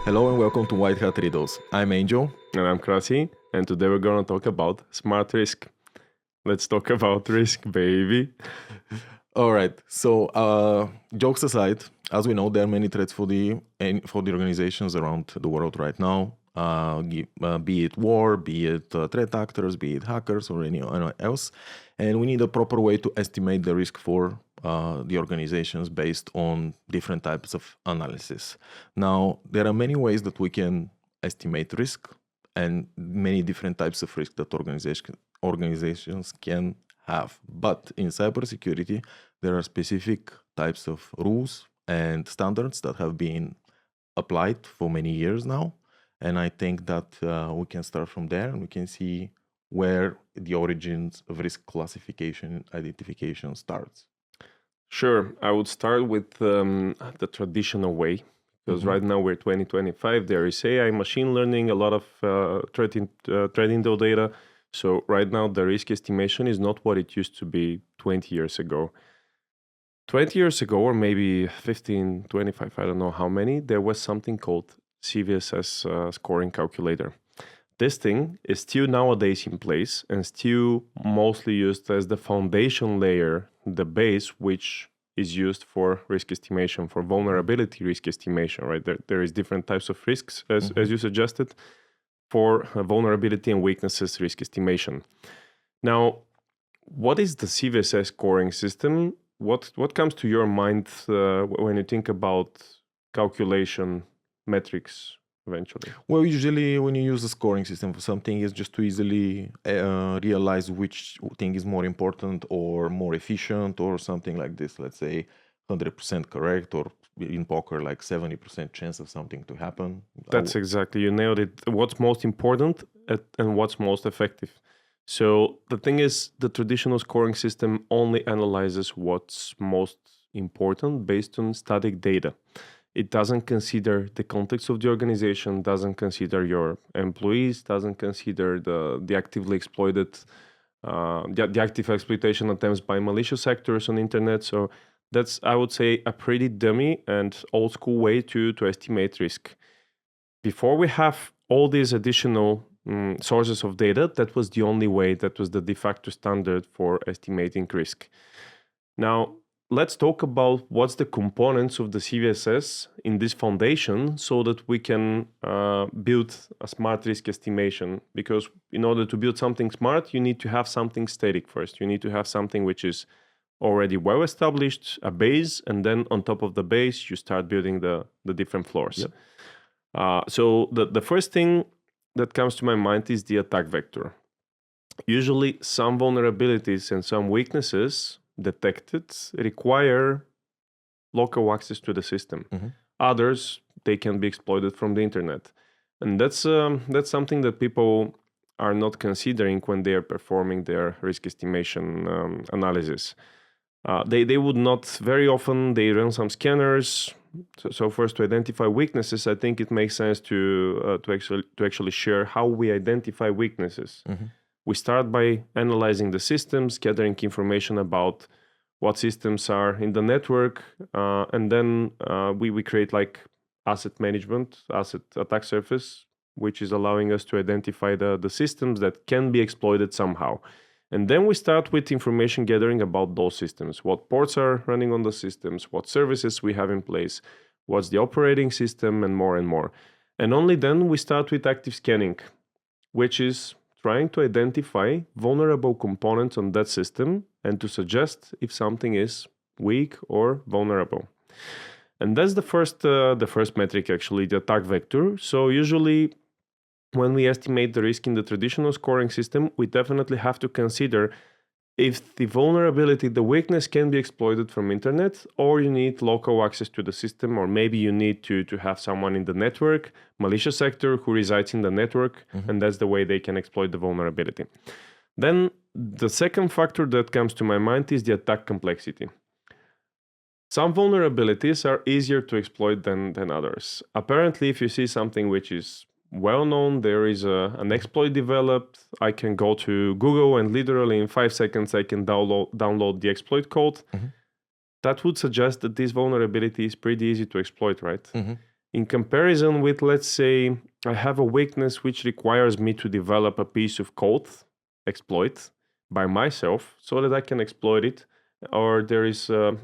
Hello and welcome to White Hat Riddles. I'm Angel. And I'm Krasi, and today we're going to talk about smart risk. Let's talk about risk, baby. All right. So, jokes aside, as we know, there are many threats for the organizations around the world right now. Be it war, be it threat actors, be it hackers, or anyone else, and we need a proper way to estimate the risk for the organizations based on different types of analysis. Now, there are many ways that we can estimate risk, and many different types of risk that organizations can have. But in cybersecurity, there are specific types of rules and standards that have been applied for many years now. And I think that we can start from there and we can see where the origins of risk classification identification starts. Sure, I would start with the traditional way, because right now we're 2025. There is AI, machine learning, a lot of threat intel data. So right now the risk estimation is not what it used to be 20 years ago. 20 years ago, or maybe 15, 25, I don't know how many, there was something called CVSS scoring calculator. This thing is still nowadays in place and still mostly used as the foundation layer, the base, which is used for risk estimation, for vulnerability risk estimation, right? There is different types of risks, as you suggested, for vulnerability and weaknesses risk estimation. Now, what is the CVSS scoring system? What comes to your mind when you think about calculation metrics eventually? Well, usually when you use a scoring system for something, it's just to easily realize which thing is more important or more efficient or something like this. Let's say 100% correct, or in poker, like 70% chance of something to happen. That's exactly, you nailed it. What's most important and what's most effective. So the thing is, the traditional scoring system only analyzes what's most important based on static data. It doesn't consider the context of the organization, doesn't consider your employees, doesn't consider the actively exploited, the active exploitation attempts by malicious actors on the internet. So that's, I would say, a pretty dummy and old school way to estimate risk. Before we have all these additional sources of data, that was the only way, that was the de facto standard for estimating risk. Now, let's talk about what's the components of the CVSS in this foundation so that we can build a smart risk estimation. Because in order to build something smart, you need to have something static first. You need to have something which is already well established, a base, and then on top of the base, you start building the different floors. Yep. So the first thing that comes to my mind is the attack vector. Usually some vulnerabilities and some weaknesses detected require local access to the system. Others, they can be exploited from the internet. And that's something that people are not considering when they are performing their risk estimation analysis. They would not, very often they run some scanners. So first, to identify weaknesses, I think it makes sense to actually share how we identify weaknesses. We start by analyzing the systems, gathering information about what systems are in the network, and then we create like asset management, asset attack surface, which is allowing us to identify the systems that can be exploited somehow. And then we start with information gathering about those systems, what ports are running on the systems, what services we have in place, what's the operating system, and more and more. And only then we start with active scanning, which is trying to identify vulnerable components on that system and to suggest if something is weak or vulnerable. And that's the first metric, actually, the attack vector. So usually when we estimate the risk in the traditional scoring system, we definitely have to consider if the vulnerability, the weakness can be exploited from internet, or you need local access to the system, or maybe you need to have someone in the network, malicious actor who resides in the network, and that's the way they can exploit the vulnerability. Then the second factor that comes to my mind is the attack complexity. Some vulnerabilities are easier to exploit than others. Apparently, if you see something which is well-known, there is an exploit developed, I can go to Google and literally in 5 seconds I can download the exploit code. That would suggest that this vulnerability is pretty easy to exploit, right? In comparison with, let's say, I have a weakness which requires me to develop a piece of code, exploit, by myself so that I can exploit it. Or there is a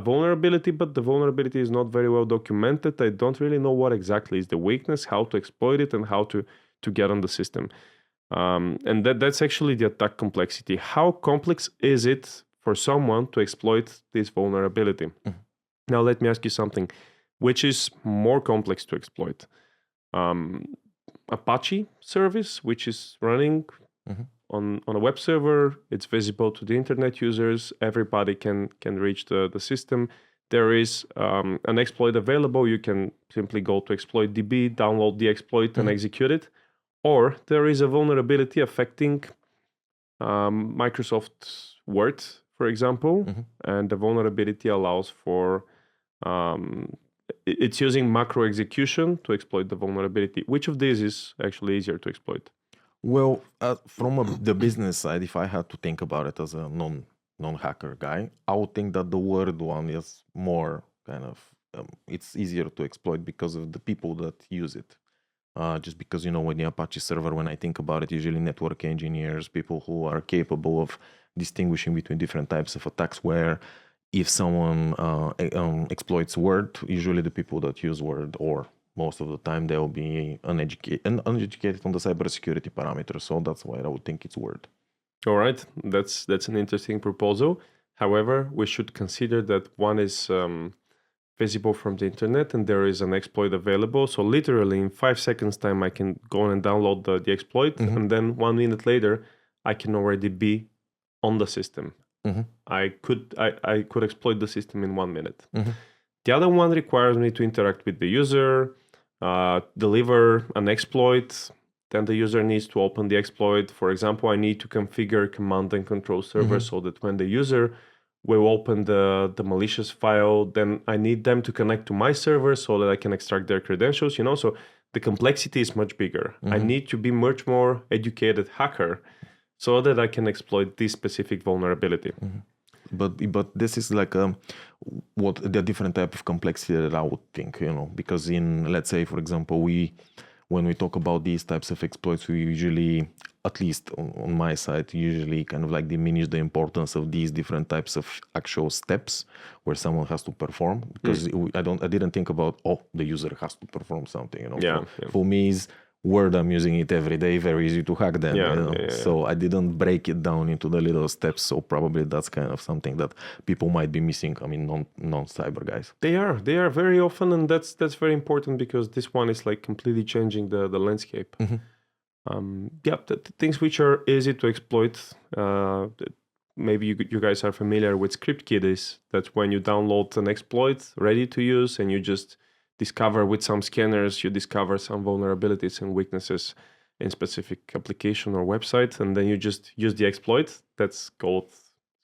vulnerability, but the vulnerability is not very well documented. I don't really know what exactly is the weakness, how to exploit it, and how to get on the system. And that's actually the attack complexity. How complex is it for someone to exploit this vulnerability? Mhm. Now, let me ask you something. Which is more complex to exploit? Apache service, which is running Mhm. on a web server. It's visible to the internet users. Everybody can reach the system. There is an exploit available. You can simply go to exploit DB, download the exploit, and execute it. Or there is a vulnerability affecting Microsoft Word, for example, and the vulnerability allows for it's using macro execution to exploit the vulnerability. Which of these is actually easier to exploit? Well, from the business side, if I had to think about it as a non-hacker guy, I would think that the Word one is more kind of it's easier to exploit because of the people that use it. Just because, with the Apache server, when I think about it, usually network engineers, people who are capable of distinguishing between different types of attacks, where if someone exploits Word, usually the people that use Word, or most of the time, they'll be uneducated on the cybersecurity parameters. So that's why I would think it's Word. All right, that's an interesting proposal. However, we should consider that one is visible from the internet and there is an exploit available. So literally in 5 seconds time, I can go and download the exploit, and then 1 minute later, I can already be on the system. I could exploit the system in 1 minute. The other one requires me to interact with the user, deliver an exploit. Then the user needs to open the exploit. For example, I need to configure command and control server so that when the user will open the malicious file, then I need them to connect to my server so that I can extract their credentials. So the complexity is much bigger. I need to be much more educated hacker so that I can exploit this specific vulnerability. But this is like what the different type of complexity that I would think, because in, let's say, for example, when we talk about these types of exploits, we usually, at least on my side, usually kind of like diminish the importance of these different types of actual steps where someone has to perform, because I didn't think about, the user has to perform something, For me, is Word, I'm using it every day, very easy to hack them. So I didn't break it down into the little steps. So probably that's kind of something that people might be missing. I mean, non-cyber guys. They are very often, and that's very important because this one is like completely changing the landscape. Things which are easy to exploit. Maybe you guys are familiar with script kiddies. That's when you download an exploit ready to use, and you just discover with some scanners, you discover some vulnerabilities and weaknesses in specific application or website, and then you just use the exploit. That's called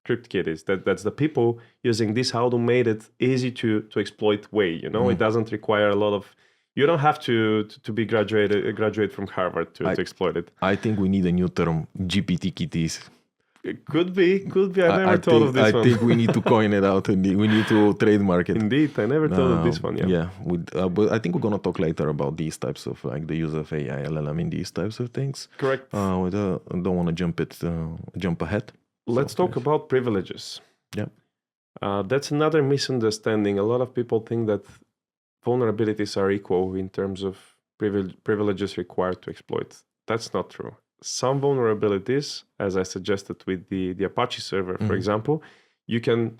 script kiddies. That's the people using this automated, easy to exploit way. It doesn't require a lot of. You don't have to be graduate from Harvard to exploit it. I think we need a new term, GPT kitties. It could be. I never thought of this one. I think we need to coin it out. And we need to trademark it. Indeed, I never thought of this one. Yeah. But I think we're gonna talk later about these types of like the use of AI, LLM in these types of things. Correct. We don't want to jump ahead. Let's talk about privileges. Yeah. That's another misunderstanding. A lot of people think that vulnerabilities are equal in terms of privileges required to exploit. That's not true. Some vulnerabilities, as I suggested with the Apache server, for example, you can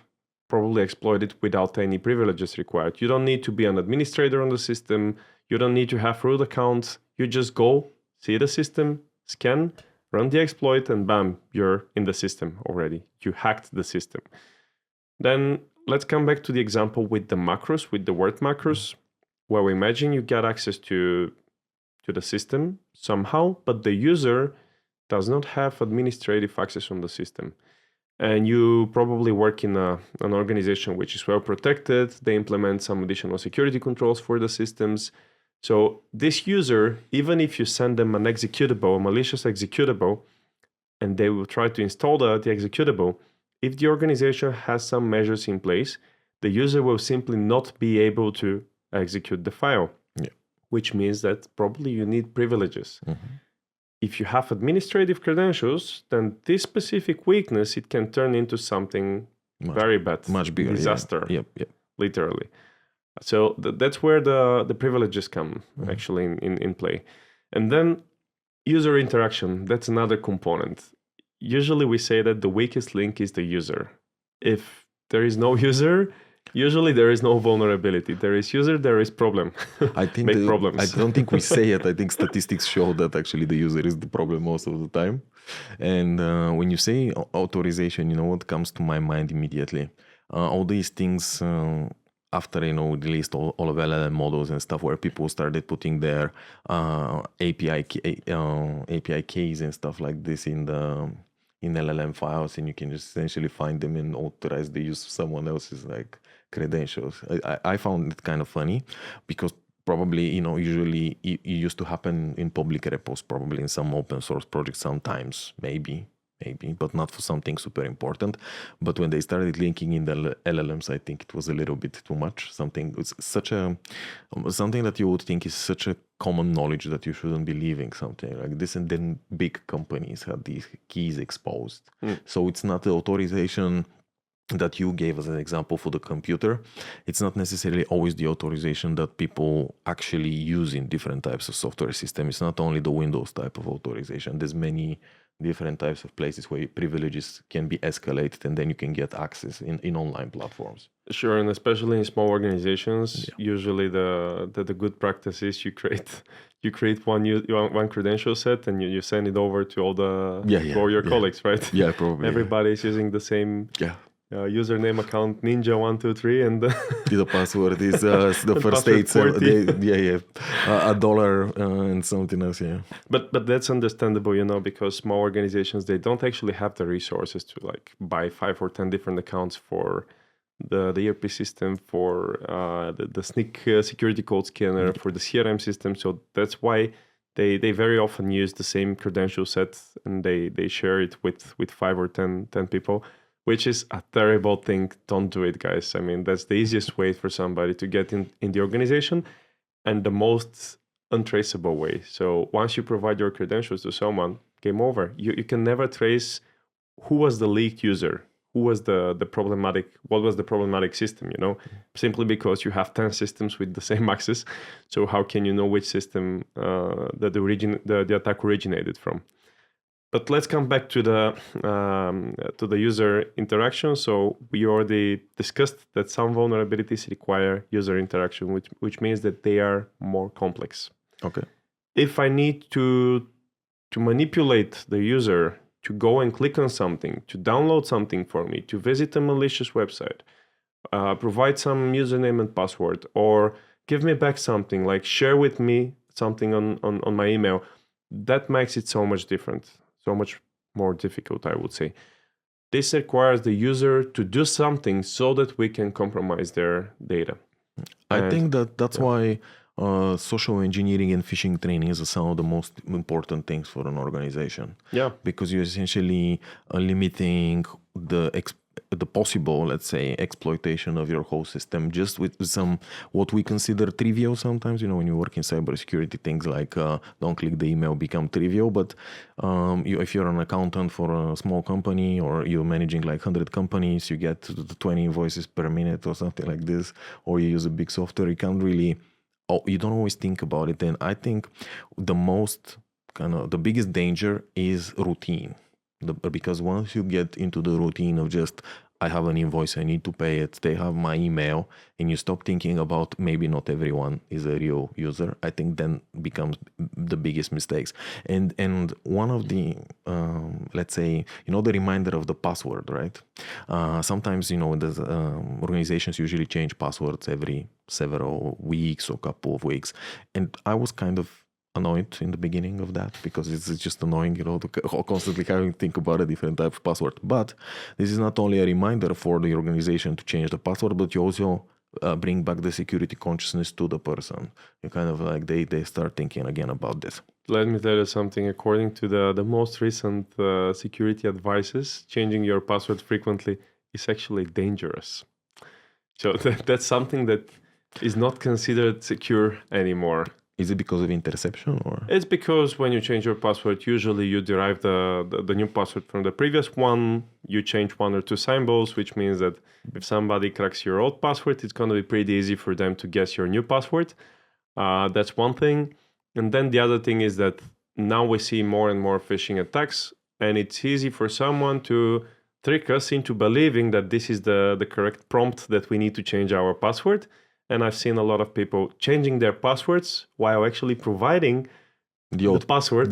probably exploit it without any privileges required. You don't need to be an administrator on the system. You don't need to have root accounts. You just go, see the system, scan, run the exploit, and bam, you're in the system already. You hacked the system. Then let's come back to the example with the macros, with the Word macros, where we imagine you get access to the system somehow, but the user does not have administrative access on the system. And you probably work in an organization which is well protected. They implement some additional security controls for the systems. So this user, even if you send them an executable, a malicious executable, and they will try to install the executable, if the organization has some measures in place, the user will simply not be able to execute the file. which means that probably you need privileges. If you have administrative credentials, then this specific weakness, it can turn into something very bad, much bigger disaster, Yep. literally. So that's where the privileges come actually in play. And then user interaction, that's another component. Usually we say that the weakest link is the user. If there is no user, usually there is no vulnerability. There is user, there is problem. I think problems. I don't think we say it. I think statistics show that actually the user is the problem most of the time. And when you say authorization, what comes to my mind immediately? All these things after released all of LLM models and stuff, where people started putting their API keys and stuff like this in LLM files, and you can just essentially find them and authorize the use of someone else's credentials. I found it kind of funny, because probably usually it used to happen in public repos, probably in some open source projects sometimes, maybe, but not for something super important. But when they started linking in the LLMs, I think it was a little bit too much. Something that you would think is such a common knowledge that you shouldn't be leaving something like this, and then big companies had these keys exposed. So it's not the authorization that you gave as an example for the computer. It's not necessarily always the authorization that people actually use in different types of software systems. It's not only the Windows type of authorization. There's many different types of places where privileges can be escalated, and then you can get access in online platforms. Sure, and especially in small organizations, usually the good practice is you create one credential set, and you send it over to all your colleagues, right? Yeah, probably. Everybody is using the same username account, Ninja123, and the password is the first $1 and something else. But that's understandable, because small organizations, they don't actually have the resources to buy 5 or 10 different accounts for the ERP system, for the sneak security code scanner, for the CRM system. So that's why they very often use the same credential set, and they share it with 5 or 10 people, which is a terrible thing. Don't do it, guys. I mean, that's the easiest way for somebody to get in the organization, and the most untraceable way. So once you provide your credentials to someone, game over. You can never trace who was the leaked user, who was what was the problematic system, simply because you have 10 systems with the same access. So how can you know which system the attack originated from? But let's come back to the user interaction. So we already discussed that some vulnerabilities require user interaction, which means that they are more complex. Okay. If I need to manipulate the user to go and click on something, to download something for me, to visit a malicious website, provide some username and password, or give me back something, like share with me something on my email, that makes it so much different. So much more difficult, I would say. This requires the user to do something so that we can compromise their data. I think that's why social engineering and phishing training is some of the most important things for an organization. Yeah. Because you're essentially limiting the possible, let's say, exploitation of your whole system just with some what we consider trivial sometimes. When you work in cybersecurity, things like don't click the email become trivial. But if you're an accountant for a small company, or you're managing 100 companies, you get 20 invoices per minute or something like this, or you use a big software, you don't always think about it. And I think the biggest danger is routine. Because once you get into the routine of just, I have an invoice, I need to pay it, they have my email, and you stop thinking about maybe not everyone is a real user, I think then becomes the biggest mistakes. And one of the, let's say, the reminder of the password, right? Sometimes, the organizations usually change passwords every several weeks or couple of weeks. And I was kind of annoyed in the beginning of that, because it's just annoying, to constantly having to think about a different type of password. But this is not only a reminder for the organization to change the password, but you also bring back the security consciousness to the person. You kind of they start thinking again about this. Let me tell you something. According to the most recent security advices, changing your password frequently is actually dangerous. So that's something that is not considered secure anymore. Is it because of interception or? It's because when you change your password, usually you derive the new password from the previous one. You change one or two symbols, which means that if somebody cracks your old password, it's going to be pretty easy for them to guess your new password. That's one thing. And then the other thing is that now we see more and more phishing attacks, and it's easy for someone to trick us into believing that this is the correct prompt that we need to change our password. And I've seen a lot of people changing their passwords while actually providing the old password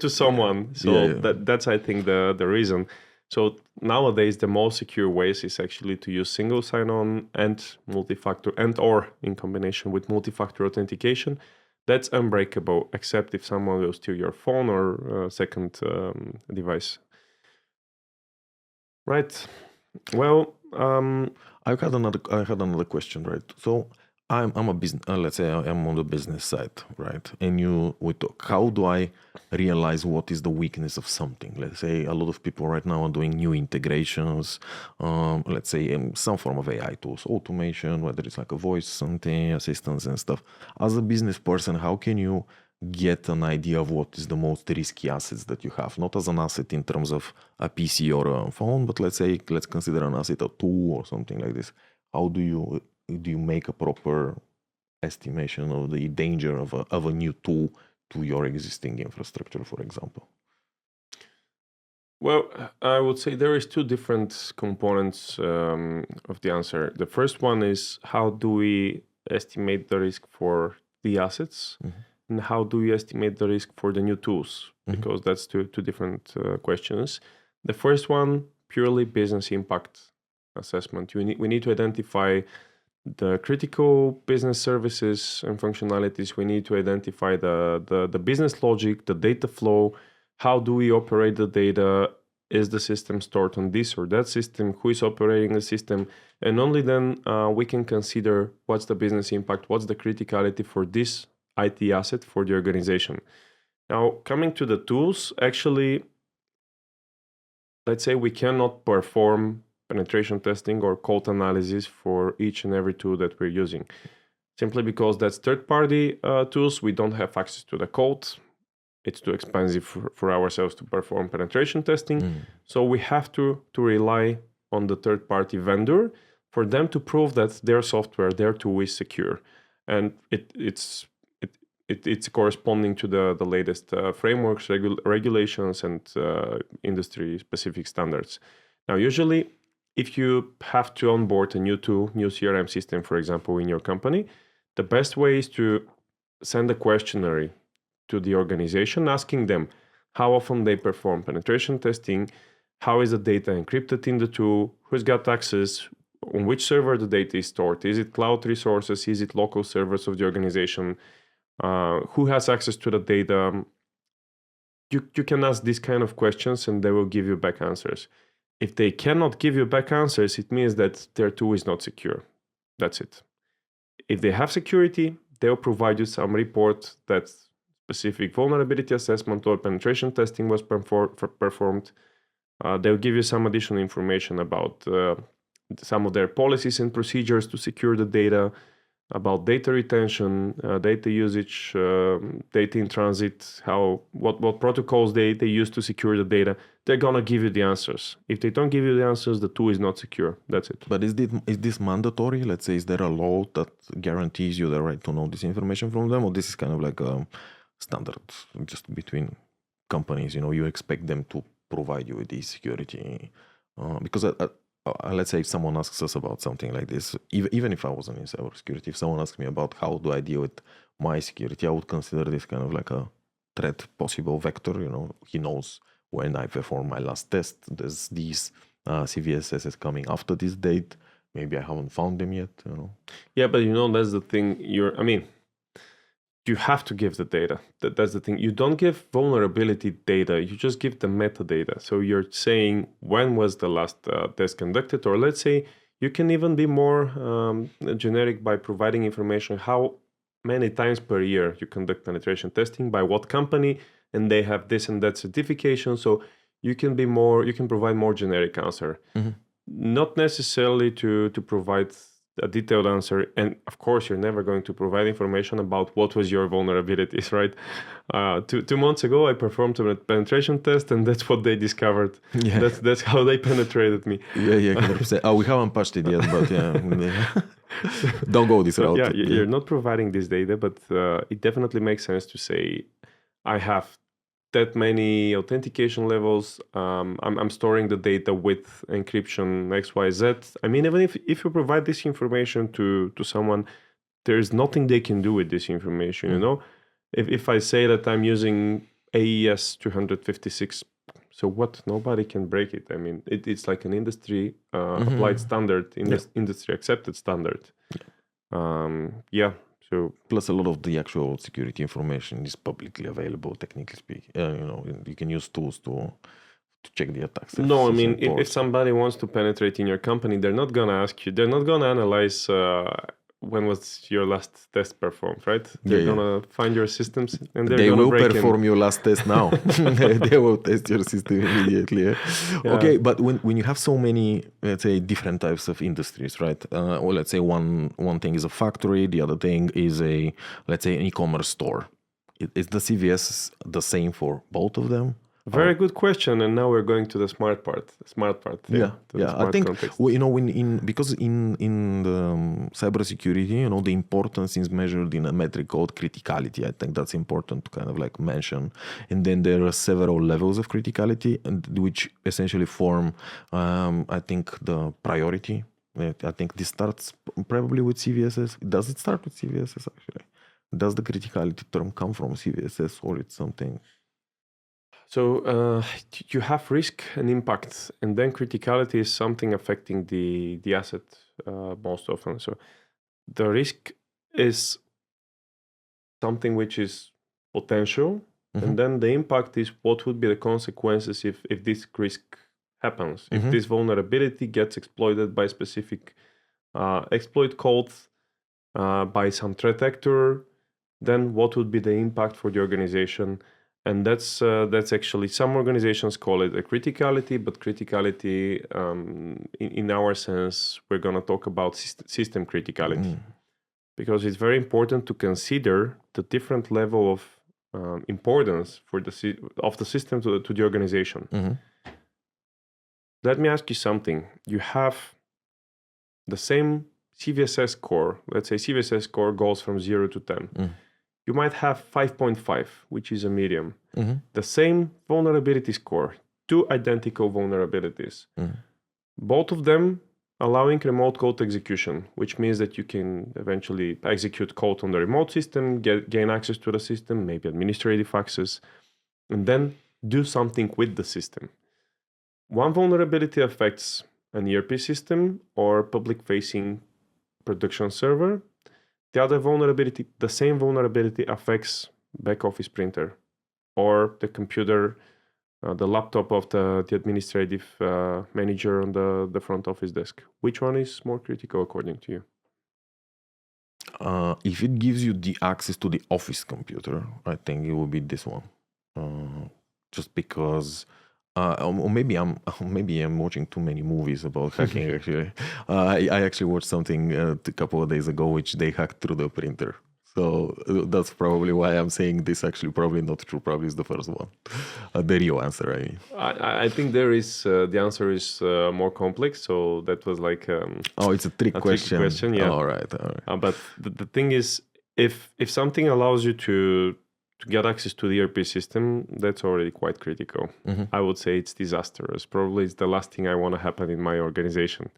to someone. Yeah. So that's, I think, the reason. So nowadays, the most secure ways is actually to use single sign-on and multi-factor or in combination with multi-factor authentication. That's unbreakable, except if someone will steal your phone or second device. Right. Well, I had another question, right? So I'm a business. Let's say I'm on the business side, right? And we talk. How do I realize what is the weakness of something? Let's say a lot of people right now are doing new integrations. Let's say in some form of AI tools, automation, whether it's like a voice something, assistance and stuff. As a business person, how can you get an idea of what is the most risky assets that you have? Not as an asset in terms of a PC or a phone, but let's consider an asset, a tool or something like this. How do you make a proper estimation of the danger of a new tool to your existing infrastructure, for example? Well, I would say there is two different components of the answer. The first one is, how do we estimate the risk for the assets? Mm-hmm. And how do you estimate the risk for the new tools? Because that's two different questions. The first one, purely business impact assessment. We need to identify the critical business services and functionalities. We need to identify the business logic, the data flow. How do we operate the data? Is the system stored on this or that system? Who is operating the system? And only then we can consider what's the business impact, what's the criticality for this IT asset for the organization. Now, coming to the tools, actually, let's say we cannot perform penetration testing or code analysis for each and every tool that we're using. Simply because that's third-party tools, we don't have access to the code. It's too expensive for ourselves to perform penetration testing. So we have to rely on the third-party vendor for them to prove that their software, their tool is secure. And it's corresponding to the latest frameworks, regulations, and industry-specific standards. Now, usually, if you have to onboard a new tool, new CRM system, for example, in your company, the best way is to send a questionnaire to the organization, asking them how often they perform penetration testing, how is the data encrypted in the tool, who's got access, on which server the data is stored, is it cloud resources, is it local servers of the organization, who has access to the data. You can ask these kind of questions and they will give you back answers. If they cannot give you back answers, it means that their tool is not secure. That's it. If they have security, they'll provide you some report that specific vulnerability assessment or penetration testing was performed. They'll give you some additional information about some of their policies and procedures to secure the data, about data retention, data usage, data in transit, what protocols they use to secure the data. They're gonna give you the answers. If they don't give you the answers, the tool is not secure. That's it. But is this mandatory? Let's say, is there a law that guarantees you the right to know this information from them, or this is kind of like a standard just between companies? You expect them to provide you with this security because let's say if someone asks us about something like this, even if I wasn't in cybersecurity, if someone asks me about how do I deal with my security, I would consider this kind of like a threat possible vector. He knows when I perform my last test, there's these CVSS is coming after this date. Maybe I haven't found them yet. Yeah, but that's the thing. You have to give the data. That's the thing. You don't give vulnerability data. You just give the metadata. So you're saying when was the last test conducted, or let's say you can even be more generic by providing information how many times per year you conduct penetration testing, by what company, and they have this and that certification. So you can provide more generic answer. Mm-hmm. Not necessarily to provide a detailed answer. And of course, you're never going to provide information about what was your vulnerabilities, right? 2 months ago, I performed a penetration test, and that's what they discovered. Yeah. That's how they penetrated me. Yeah, 100%. We haven't patched it yet, but yeah. Don't go this route. Yeah, you're not providing this data, but it definitely makes sense to say, I have that many authentication levels. I'm storing the data with encryption XYZ. I mean, even if you provide this information to someone, there's nothing they can do with this information. You know, if I say that I'm using AES 256, so what? Nobody can break it. I mean, it's like an industry applied standard, industry accepted standard. Yeah. So plus a lot of the actual security information is publicly available, technically speaking. You can use tools to check the attacks. No, I mean, if somebody wants to penetrate in your company, they're not going to ask you, they're not going to analyze when was your last test performed, right? They're going to find your systems and they will perform your last test now. They will test your system immediately. Yeah? Yeah. Okay, but when you have so many, let's say, different types of industries, right? Or let's say one thing is a factory, the other thing is let's say, an e-commerce store. Is the CVS the same for both of them? Very good question, and now we're going to the smart part. Yeah. I think because in the cybersecurity, the importance is measured in a metric called criticality. I think that's important to kind of like mention. And then there are several levels of criticality, which essentially form, I think, the priority. I think this starts probably with CVSS. Does it start with CVSS actually? Does the criticality term come from CVSS, or it's something? So you have risk and impact, and then criticality is something affecting the asset most often. So the risk is something which is potential, and then the impact is what would be the consequences if this risk happens. If this vulnerability gets exploited by specific exploit codes, by some threat actor, then what would be the impact for the organization? And that's actually, some organizations call it a criticality, but criticality, in our sense, we're going to talk about system criticality, because it's very important to consider the different level of importance for the system to the organization. Let me ask you something. You have the same CVSS score. Let's say CVSS score goes from 0 to 10. You might have 5.5, which is a medium. The same vulnerability score, 2 identical vulnerabilities. Both of them allowing remote code execution, which means that you can eventually execute code on the remote system, gain access to the system, maybe administrative access, and then do something with the system. One vulnerability affects an ERP system or public-facing production server. The other vulnerability, the same vulnerability, affects back office printer or the computer, the laptop of the administrative manager on the front office desk. Which one is more critical according to you? If it gives you the access to the office computer, I think it will be this one. Just because, or maybe I'm watching too many movies about hacking. Actually, I actually watched something a couple of days ago, which they hacked through the printer. So that's probably why I'm saying this. Actually, probably not true. Probably is the first one. The real answer. I mean, I think there is the answer is more complex. So that was like it's a trick question. Yeah. All right. But the thing is, if something allows you to get access to the ERP system, that's already quite critical. I would say it's disastrous. Probably it's the last thing I want to happen in my organization.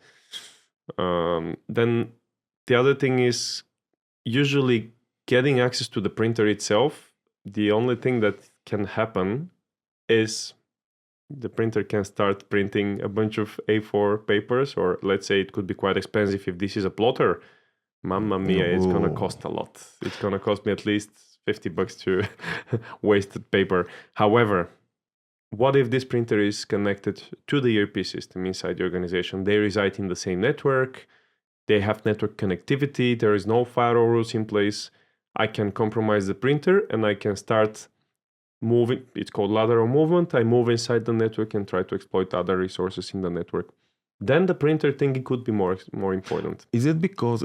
Then the other thing is usually getting access to the printer itself. The only thing that can happen is the printer can start printing a bunch of A4 papers, or let's say it could be quite expensive if this is a plotter. Mamma mia, it's going to cost a lot. It's going to cost me at least $50 to wasted paper. However, what if this printer is connected to the ERP system inside the organization? They reside in the same network. They have network connectivity. There is no firewall rules in place. I can compromise the printer and I can start moving. It's called lateral movement. I move inside the network and try to exploit other resources in the network. then the printer thing could be more important. Is it because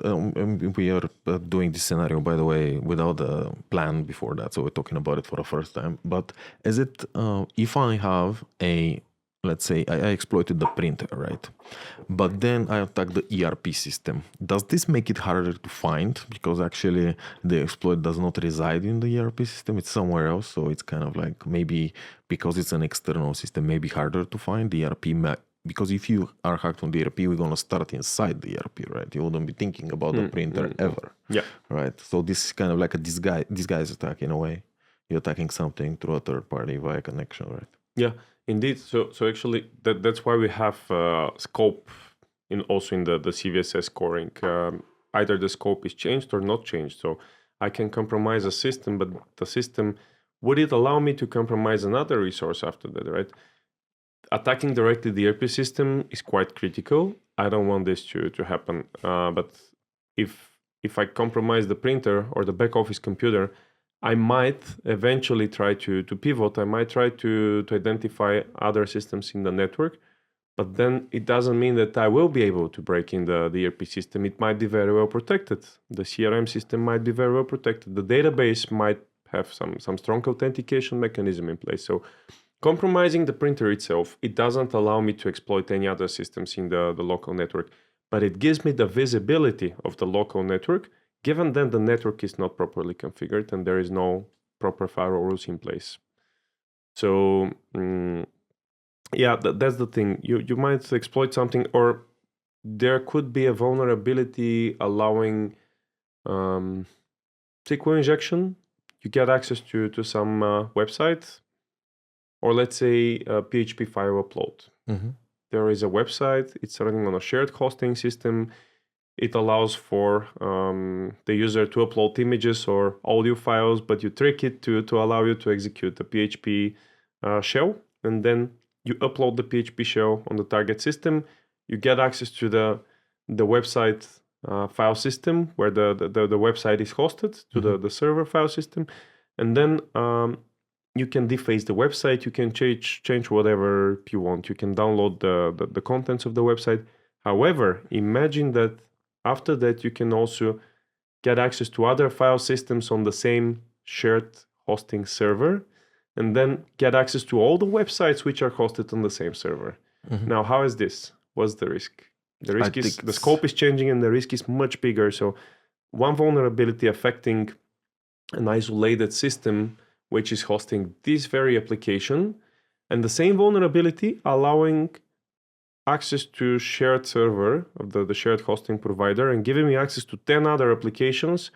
we are doing this scenario, by the way, without a plan before that, so we're talking about it for the first time, but is it, if I have a, let's say I exploited the printer, right? But then I attack the ERP system. Does this make it harder to find? Because actually the exploit does not reside in the ERP system, it's somewhere else. So it's kind of like, maybe because it's an external system, maybe harder to find the ERP. Because if you are hacked on the ERP, we're going to start inside the ERP, right? You wouldn't be thinking about the printer ever. Yeah. Right. So this is kind of like a disguise attack in a way. You're attacking something through a third party via connection, right? Yeah, indeed. So actually, that's why we have scope also in the CVSS scoring. Either the scope is changed or not changed. So I can compromise a system, but the system, would it allow me to compromise another resource after that, right? Attacking directly the ERP system is quite critical. I don't want this to happen. But if I compromise the printer or the back office computer, I might eventually try to pivot. I might try to identify other systems in the network, but then it doesn't mean that I will be able to break in the ERP system. It might be very well protected. The CRM system might be very well protected. The database might have some strong authentication mechanism in place. So compromising the printer itself, it doesn't allow me to exploit any other systems in the local network, but it gives me the visibility of the local network, given that the network is not properly configured and there is no proper firewall rules in place. So that's the thing. You might exploit something, or there could be a vulnerability allowing SQL injection. You get access to some website, or let's say a PHP file upload. There is a website, it's running on a shared hosting system. It allows for the user to upload images or audio files, but you trick it to allow you to execute the PHP shell. And then you upload the PHP shell on the target system. You get access to the website file system where the website is hosted, to the server file system. And then you can deface the website. You can change whatever you want. You can download the contents of the website. However, imagine that after that, you can also get access to other file systems on the same shared hosting server, and then get access to all the websites which are hosted on the same server. Now, how is this? What's the risk? The risk is the scope is changing and the risk is much bigger. So one vulnerability affecting an isolated system which is hosting this very application, and the same vulnerability allowing access to shared server of the shared hosting provider and giving me access to 10 other applications,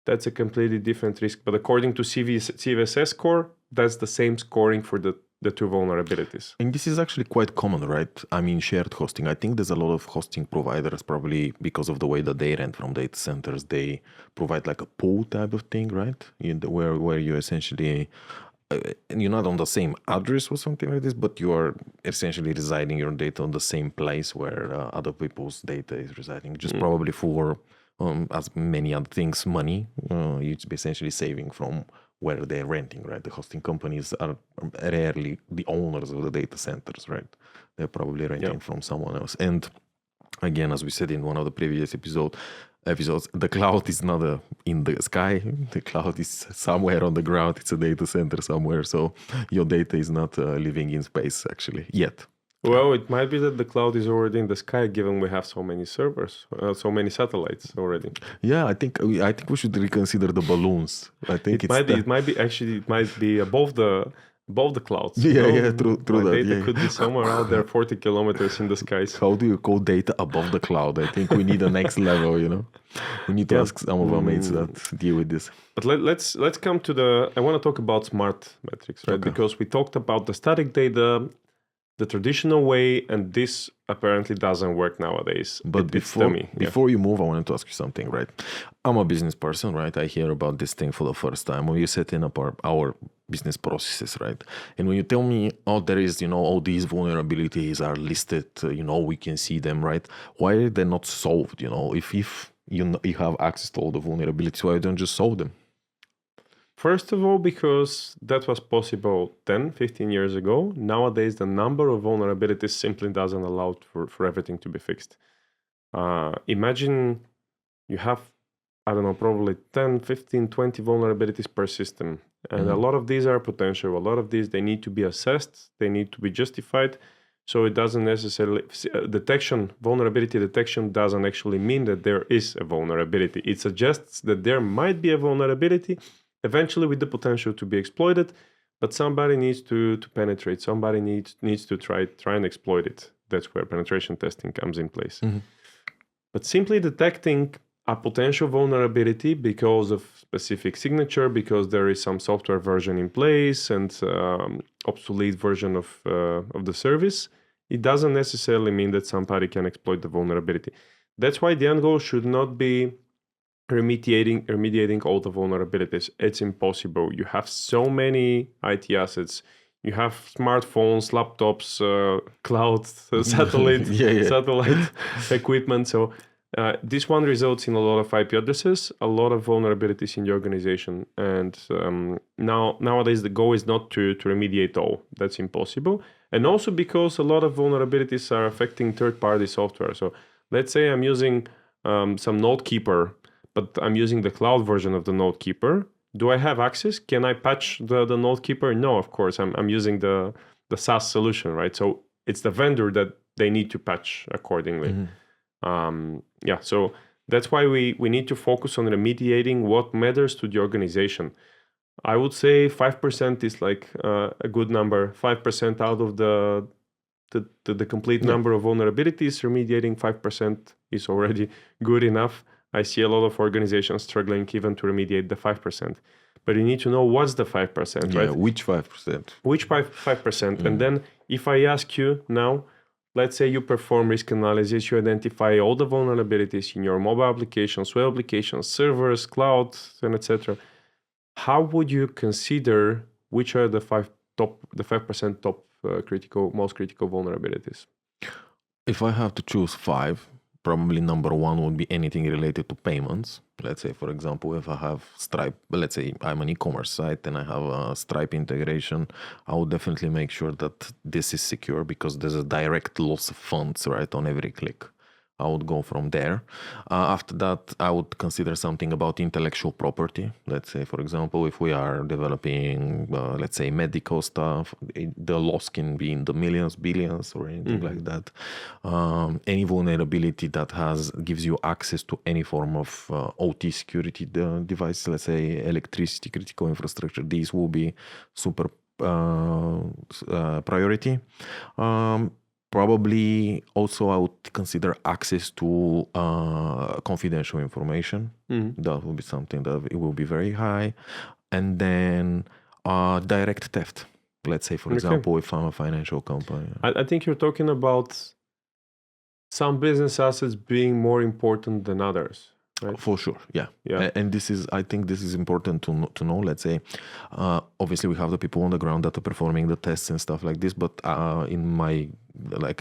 that's a completely different risk. But according to CVSS score, that's the same scoring for the two vulnerabilities. And this is actually quite common, right? I mean, shared hosting. I think there's a lot of hosting providers, probably because of the way that they rent from data centers, they provide like a pool type of thing, right? Where you essentially, you're not on the same address or something like this, but you are essentially residing your data on the same place where other people's data is residing, just probably for, as many other things, money. You're essentially saving from where they're renting, right? The hosting companies are rarely the owners of the data centers, right? They're probably renting from someone else. And again, as we said in one of the previous episodes, the cloud is not in the sky. The cloud is somewhere on the ground. It's a data center somewhere. So your data is not living in space actually yet. Well, it might be that the cloud is already in the sky, given we have so many servers, so many satellites already. Yeah, I think we should reconsider the balloons. I think it might be above the clouds. Yeah, true that. Data could be somewhere out there, 40 kilometers in the skies. How do you call data above the cloud? I think we need a next level. We need to ask some of our mates that deal with this. But let's come to I want to talk about smart metrics, right? Okay. Because we talked about the static data, the traditional way, and this apparently doesn't work nowadays. But before you move, I wanted to ask you something, right? I'm a business person, right? I hear about this thing for the first time. When you setting up our business processes, right? And when you tell me, there is, all these vulnerabilities are listed, we can see them, right? Why are they not solved? If you have access to all the vulnerabilities, why don't you just solve them? First of all, because that was possible 10, 15 years ago. Nowadays, the number of vulnerabilities simply doesn't allow for everything to be fixed. Imagine you have, I don't know, probably 10, 15, 20 vulnerabilities per system. And a lot of these are potential. A lot of these, they need to be assessed. They need to be justified. So it doesn't necessarily, vulnerability detection doesn't actually mean that there is a vulnerability. It suggests that there might be a vulnerability, eventually with the potential to be exploited, but somebody needs to penetrate. Somebody needs to try and exploit it. That's where penetration testing comes in place. But simply detecting a potential vulnerability because of specific signature, because there is some software version in place and obsolete version of the service, it doesn't necessarily mean that somebody can exploit the vulnerability. That's why the end goal should not be remediating all the vulnerabilities. It's impossible. You have so many IT assets. You have smartphones, laptops, cloud, satellite equipment. So this one results in a lot of IP addresses, a lot of vulnerabilities in the organization. And nowadays, the goal is not to remediate all. That's impossible. And also because a lot of vulnerabilities are affecting third-party software. So let's say I'm using some NodeKeeper, but I'm using the cloud version of the NodeKeeper. Do I have access? Can I patch the NodeKeeper? No, of course. I'm using the SaaS solution, right? So it's the vendor that they need to patch accordingly. So that's why we need to focus on remediating what matters to the organization. I would say 5% is like a good number. 5% out of the complete number of vulnerabilities, remediating 5% is already good enough. I see a lot of organizations struggling even to remediate the 5%. But you need to know what's the 5%, right? Which 5%? Which 5%? And then if I ask you now, let's say you perform risk analysis, you identify all the vulnerabilities in your mobile applications, web applications, servers, cloud, and etc. How would you consider which are the 5% top most critical vulnerabilities? If I have to choose 5, probably number 1 would be anything related to payments. Let's say, for example, if I have Stripe, let's say I'm an e-commerce site and I have a Stripe integration, I would definitely make sure that this is secure because there's a direct loss of funds, right, on every click. I would go from there. After that, I would consider something about intellectual property. Let's say, for example, if we are developing, let's say, medical stuff, the loss can be in the millions, billions, or anything like that. Any vulnerability that gives you access to any form of OT security device, let's say electricity, critical infrastructure, these will be super priority. Probably also I would consider access to confidential information. That will be something that it will be very high. And then direct theft. Let's say, for example, if I'm a financial company. I think you're talking about some business assets being more important than others. Right? For sure, yeah. And I think this is important to know. Let's say, obviously we have the people on the ground that are performing the tests and stuff like this, but in my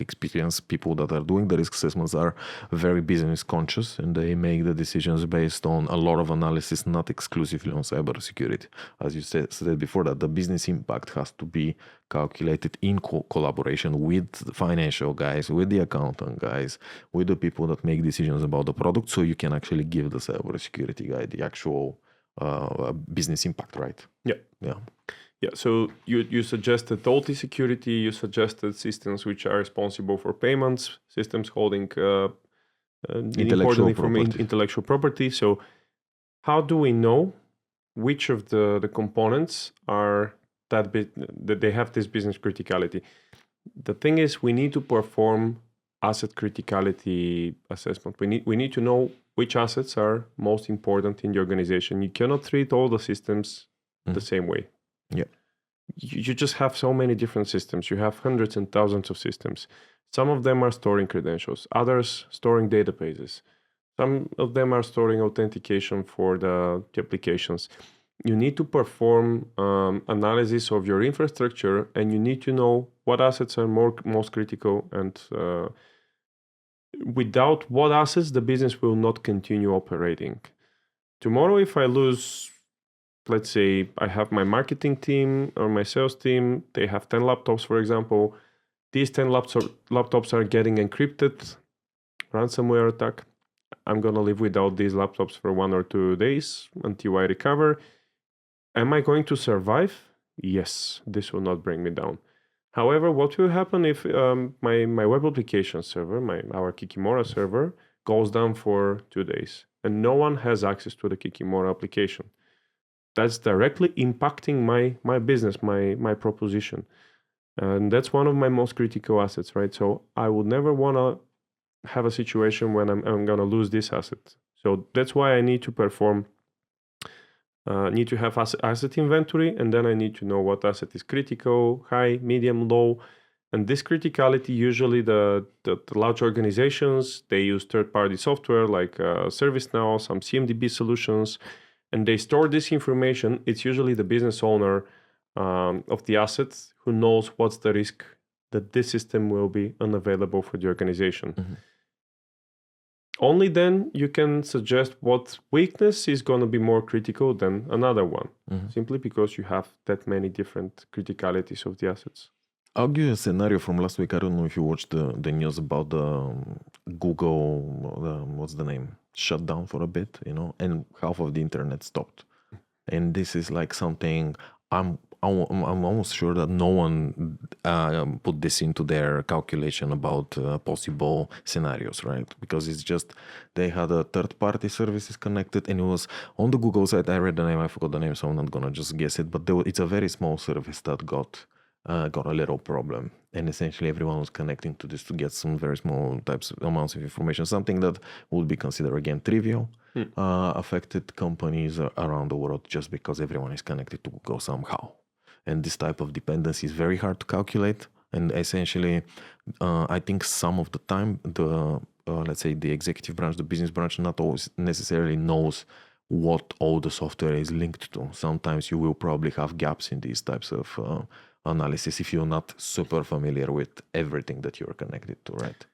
experience, people that are doing the risk assessments are very business conscious and they make the decisions based on a lot of analysis, not exclusively on cybersecurity. As you said before, that the business impact has to be calculated in collaboration with the financial guys, with the accountant guys, with the people that make decisions about the product, so you can actually give the cybersecurity guy the actual business impact, right? Yeah, so you suggested OT security, you suggested systems which are responsible for payments, systems holding intellectual property. So how do we know which of the components are that they have this business criticality? The thing is, we need to perform asset criticality assessment. We need to know which assets are most important in the organization. You cannot treat all the systems the same way. Yeah. You just have so many different systems. You have hundreds and thousands of systems. Some of them are storing credentials, others storing databases. Some of them are storing authentication for the applications. You need to perform analysis of your infrastructure, and you need to know what assets are most critical, and without what assets the business will not continue operating. Tomorrow, if I lose let's say I have my marketing team or my sales team, they have 10 laptops, for example. These 10 laptops are getting encrypted, ransomware attack. I'm going to live without these laptops for 1 or 2 days until I recover. Am I going to survive? Yes, this will not bring me down. However, what will happen if my web application server, our Kikimora server, goes down for 2 days and no one has access to the Kikimora application? That's directly impacting my business, my proposition. And that's one of my most critical assets, right? So I would never want to have a situation when I'm going to lose this asset. So that's why I need to perform, need to have asset inventory, and then I need to know what asset is critical, high, medium, low. And this criticality, usually the large organizations, they use third-party software like ServiceNow, some CMDB solutions, and they store this information. It's usually the business owner of the assets who knows what's the risk that this system will be unavailable for the organization. Mm-hmm. Only then you can suggest what weakness is going to be more critical than another one, simply because you have that many different criticalities of the assets. I'll give you a scenario from last week. I don't know if you watched the news about the Google, what's the name, shut down for a bit, and half of the internet stopped. And this is like something I'm almost sure that no one put this into their calculation about possible scenarios, right? Because it's just they had a third-party services connected, and it was on the Google site. I read the name, I forgot the name, so I'm not gonna just guess it. But it's a very small service that got a little problem, and essentially everyone was connecting to this to get some very small amounts of information, something that would be considered again trivial. Affected companies around the world just because everyone is connected to Google somehow. And this type of dependency is very hard to calculate. And essentially, I think some of the time, let's say the executive branch, the business branch, not always necessarily knows what all the software is linked to. Sometimes you will probably have gaps in these types of analysis if you're not super familiar with everything that you're connected to, right?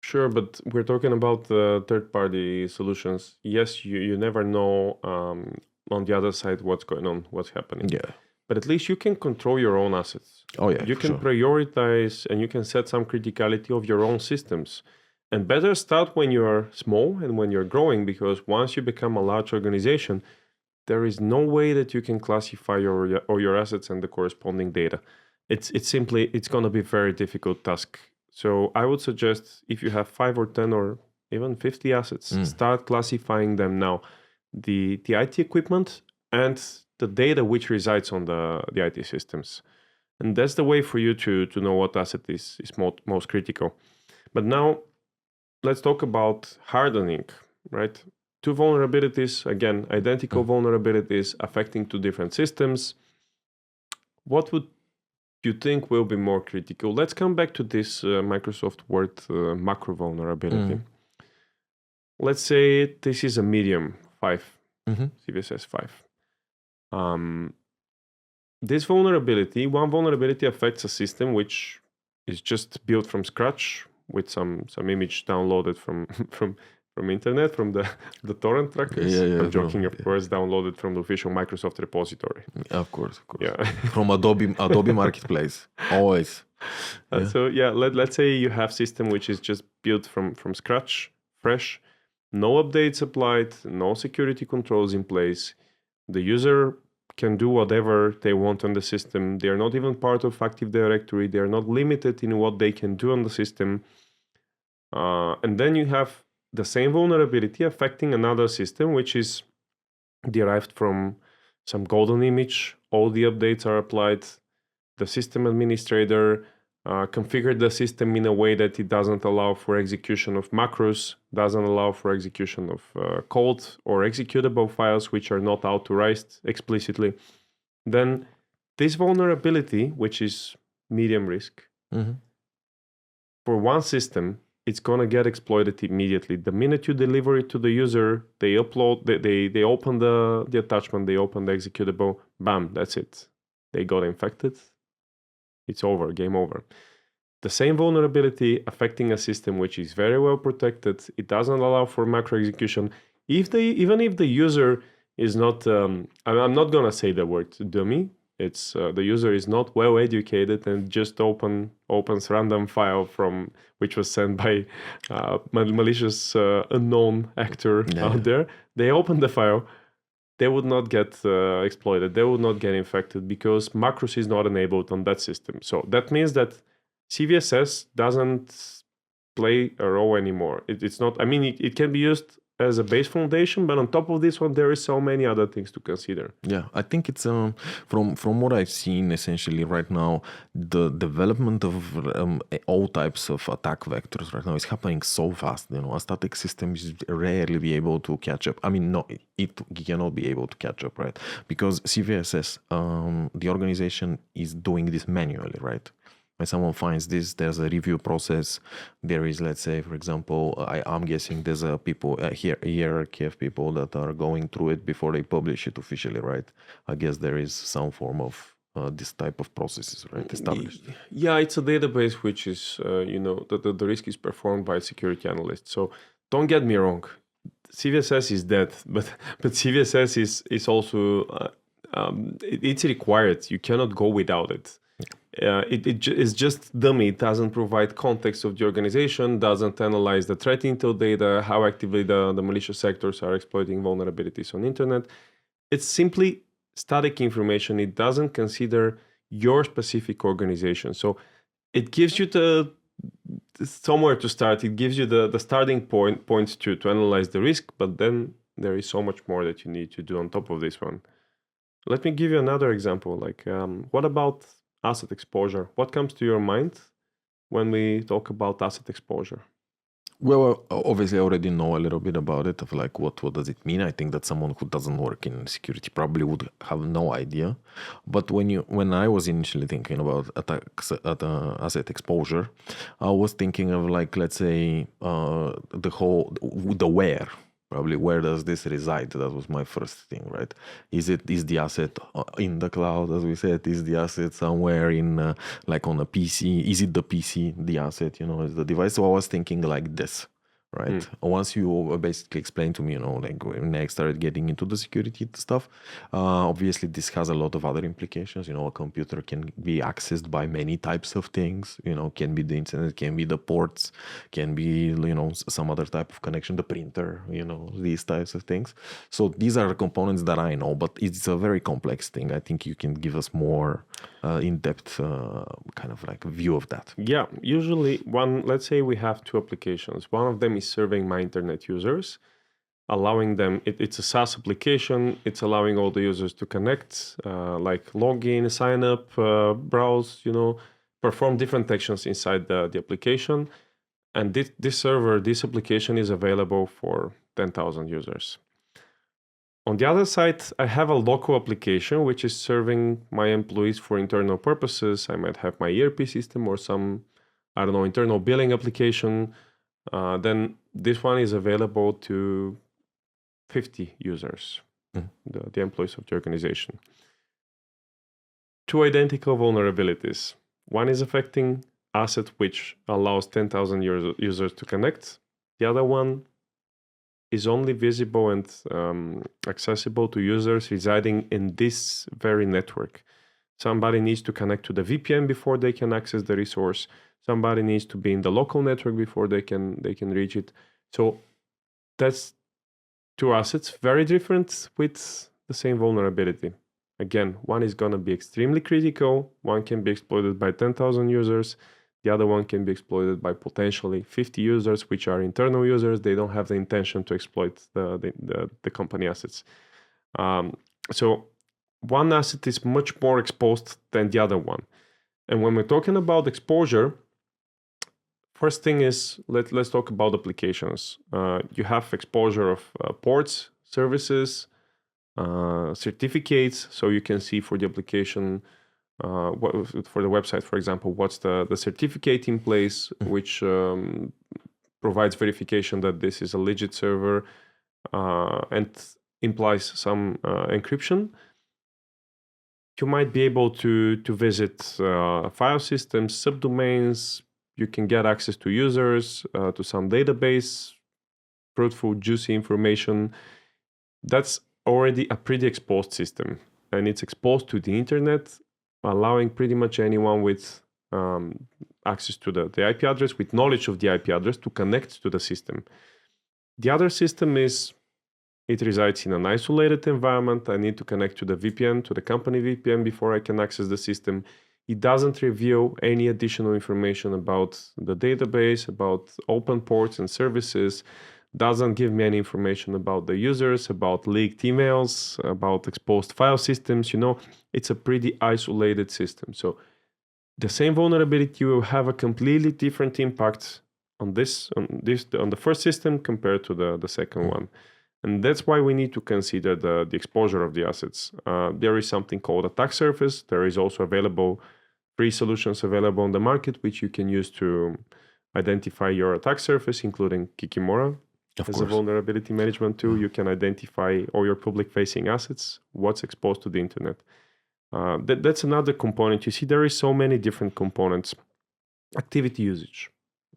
Sure, but we're talking about third-party solutions. Yes, you never know on the other side what's going on, what's happening. Yeah. But at least you can control your own assets. Oh, yeah. You can prioritize and you can set some criticality of your own systems. And better start when you're small and when you're growing, because once you become a large organization, there is no way that you can classify your assets and the corresponding data. It's going to be a very difficult task. So I would suggest if you have 5 or 10 or even 50 assets, start classifying them now. The IT equipment and the data which resides on the IT systems. And that's the way for you to know what asset is most critical. But now let's talk about hardening, right? 2 vulnerabilities, again, identical vulnerabilities affecting 2 different systems. What would you think will be more critical? Let's come back to this Microsoft Word macro vulnerability. Let's say this is a medium 5, CVSS 5. This vulnerability, one vulnerability affects a system which is just built from scratch with some image downloaded from internet, from the torrent trackers. I'm joking, of course, downloaded from the official Microsoft repository. Of course. Yeah. From Adobe Marketplace, always. So let's say you have system which is just built from scratch, fresh, no updates applied, no security controls in place. The user can do whatever they want on the system. They are not even part of Active Directory. They are not limited in what they can do on the system. And then you have the same vulnerability affecting another system, which is derived from some golden image. All the updates are applied. The system administrator configured the system in a way that it doesn't allow for execution of macros, doesn't allow for execution of code or executable files which are not authorized explicitly. Then this vulnerability, which is medium risk, for one system, it's going to get exploited immediately. The minute you deliver it to the user, they upload, they open the attachment, they open the executable, bam, that's it. They got infected. It's over, game over. The same vulnerability affecting a system which is very well protected. It doesn't allow for macro execution. Even if the user is not. I'm not gonna say the word dummy. It's the user is not well educated and just opens random file from which was sent by malicious unknown actor out there. They open the file. They would not get exploited. They would not get infected because macros is not enabled on that system. So that means that CVSS doesn't play a role anymore. It's not. I mean, it can be used as a base foundation, but on top of this one, there is so many other things to consider. Yeah, I think it's from what I've seen essentially right now, the development of all types of attack vectors right now is happening so fast. You know, a static system is rarely be able to catch up. I mean, no, it cannot be able to catch up, right? Because CVSS, the organization is doing this manually, right? When someone finds this, there's a review process. There is, let's say, for example, I'm guessing there's a hierarchy of people that are going through it before they publish it officially, right? I guess there is some form of this type of processes, right, established. Yeah, it's a database which is, the risk is performed by security analysts. So don't get me wrong, CVSS is dead, but CVSS is also it's required. You cannot go without it. It's just dummy. It doesn't provide context of the organization, doesn't analyze the threat intel data, how actively the malicious actors are exploiting vulnerabilities on internet. It's simply static information. It doesn't consider your specific organization. So it gives you somewhere to start. It gives you the starting points to analyze the risk, but then there is so much more that you need to do on top of this one. Let me give you another example. Like, what about asset exposure? What comes to your mind when we talk about asset exposure? Well, obviously, I already know a little bit about it. Of like, what does it mean? I think that someone who doesn't work in security probably would have no idea. But when I was initially thinking about asset exposure, I was thinking of like, let's say, the where. Probably where does this reside? That was my first thing, right? Is the asset in the cloud, as we said? Is the asset somewhere in like on a PC? Is it the PC, the asset, is the device? So I was thinking like this, right? Once you basically explained to me, like when I started getting into the security stuff, obviously this has a lot of other implications. A computer can be accessed by many types of things. Can be the internet, can be the ports, can be some other type of connection, the printer, these types of things. So these are the components that I know, but it's a very complex thing. I think you can give us more in-depth kind of like view of that. Yeah, usually let's say we have two applications. One of them is serving my internet users, allowing them, it's a SaaS application. It's allowing all the users to connect, like login, sign up, browse, perform different actions inside the application. And this application is available for 10,000 users. On the other side, I have a local application which is serving my employees for internal purposes. I might have my ERP system or some, internal billing application. Then this one is available to 50 users, the employees of the organization. Two identical vulnerabilities. One is affecting asset which allows 10,000 users to connect. The other one is only visible and accessible to users residing in this very network. Somebody needs to connect to the VPN before they can access the resource. Somebody needs to be in the local network before they can reach it. So that's two assets, very different with the same vulnerability. Again, one is going to be extremely critical. One can be exploited by 10,000 users. The other one can be exploited by potentially 50 users, which are internal users. They don't have the intention to exploit the company assets. So one asset is much more exposed than the other one. And when we're talking about exposure, first thing is, let's talk about applications. You have exposure of ports, services, certificates. So you can see for the application, for the website, for example, what's the certificate in place, which provides verification that this is a legit server and implies some encryption. You might be able to visit file systems, subdomains. You can get access to users, to some database, fruitful, juicy information. That's already a pretty exposed system, and it's exposed to the internet, allowing pretty much anyone with access to the IP address, with knowledge of the IP address, to connect to the system. The other system is, it resides in an isolated environment. I need to connect to the VPN, to the company VPN, before I can access the system. It doesn't reveal any additional information about the database, about open ports and services, doesn't give me any information about the users, about leaked emails, about exposed file systems. It's a pretty isolated system. So the same vulnerability will have a completely different impact on the first system compared to the second one. And that's why we need to consider the exposure of the assets. There is something called attack surface. There is also free solutions available on the market, which you can use to identify your attack surface, including Kikimora. As a vulnerability management tool, you can identify all your public-facing assets, what's exposed to the internet. That's another component. You see, there is so many different components. Activity usage.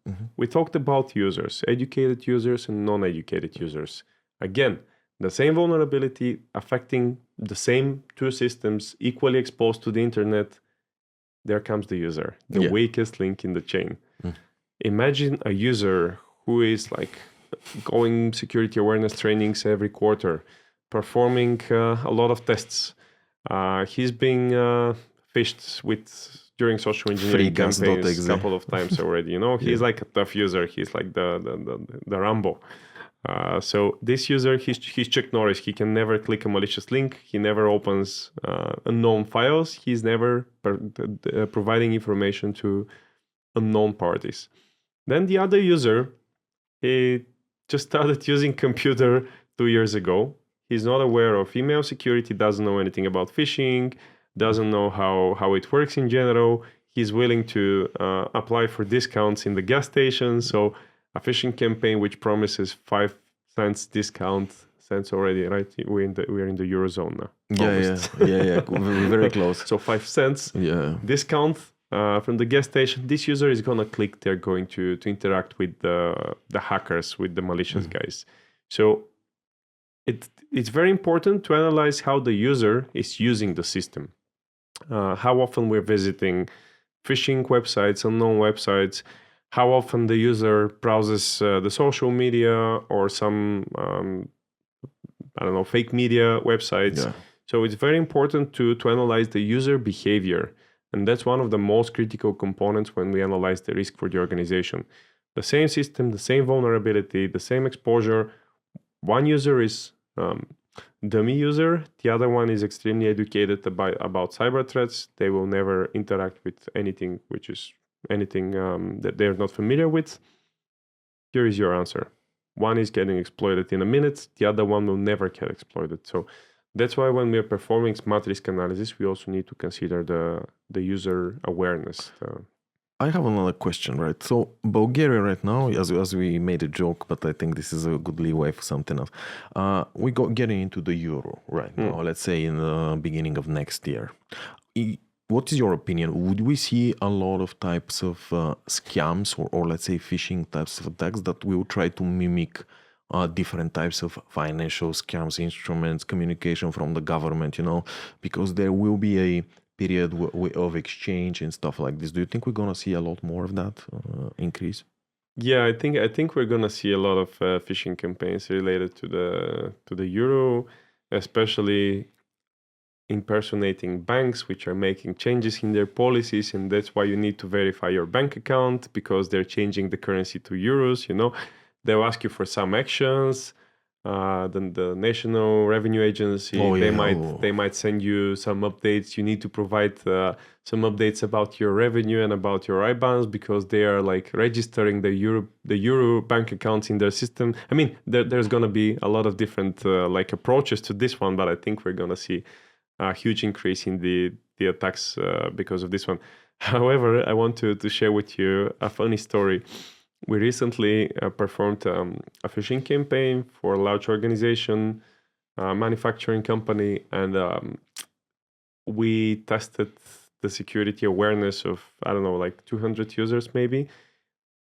Mm-hmm. We talked about users, educated users and non-educated users. Again, the same vulnerability affecting the same two systems, equally exposed to the internet. There comes the user, the weakest link in the chain. Mm. Imagine a user who is like going security awareness trainings every quarter, performing a lot of tests. He's being phished during social engineering campaigns a couple of times already. He's like a tough user. He's like the Rambo. So this user, he's Chuck Norris. He can never click a malicious link. He never opens unknown files. He's never providing information to unknown parties. Then the other user, he just started using computer 2 years ago. He's not aware of email security, doesn't know anything about phishing, doesn't know how it works in general. He's willing to apply for discounts in the gas station. So a phishing campaign which promises 5 cents discount, cents already, right? We're in the Eurozone now. Yeah. We're very close. So 5 cents discount from the gas station. This user is going to click. They're going to interact with the hackers, with the malicious guys. So it's very important to analyze how the user is using the system. How often we're visiting phishing websites, unknown websites, how often the user browses the social media or some, fake media websites. Yeah. So it's very important to analyze the user behavior. And that's one of the most critical components when we analyze the risk for the organization. The same system, the same vulnerability, the same exposure. One user is dummy user. The other one is extremely educated about cyber threats. They will never interact with anything that they're not familiar with. Here is your answer. One is getting exploited in a minute. The other one will never get exploited. So that's why when we're performing smart risk analysis, we also need to consider the user awareness. I have another question, right? So Bulgaria right now, as we made a joke, but I think this is a good leeway for something else. We got getting into the euro right now, let's say in the beginning of next year. What is your opinion? Would we see a lot of types of scams or let's say phishing types of attacks that will try to mimic different types of financial scams, instruments, communication from the government, because there will be a period of exchange and stuff like this. Do you think we're going to see a lot more of that increase? Yeah, I think we're going to see a lot of phishing campaigns related to the euro, especially impersonating banks which are making changes in their policies, and that's why you need to verify your bank account because they're changing the currency to euros. They'll ask you for some actions. Then the National Revenue Agency, they might send you some updates. You need to provide some updates about your revenue and about your IBANs because they are like registering the euro bank accounts in their system. I mean, there's going to be a lot of different approaches to this one, but I think we're going to see a huge increase in the attacks because of this one. However, I want to share with you a funny story. We recently performed a phishing campaign for a large organization, manufacturing company, and we tested the security awareness of, 200 users maybe.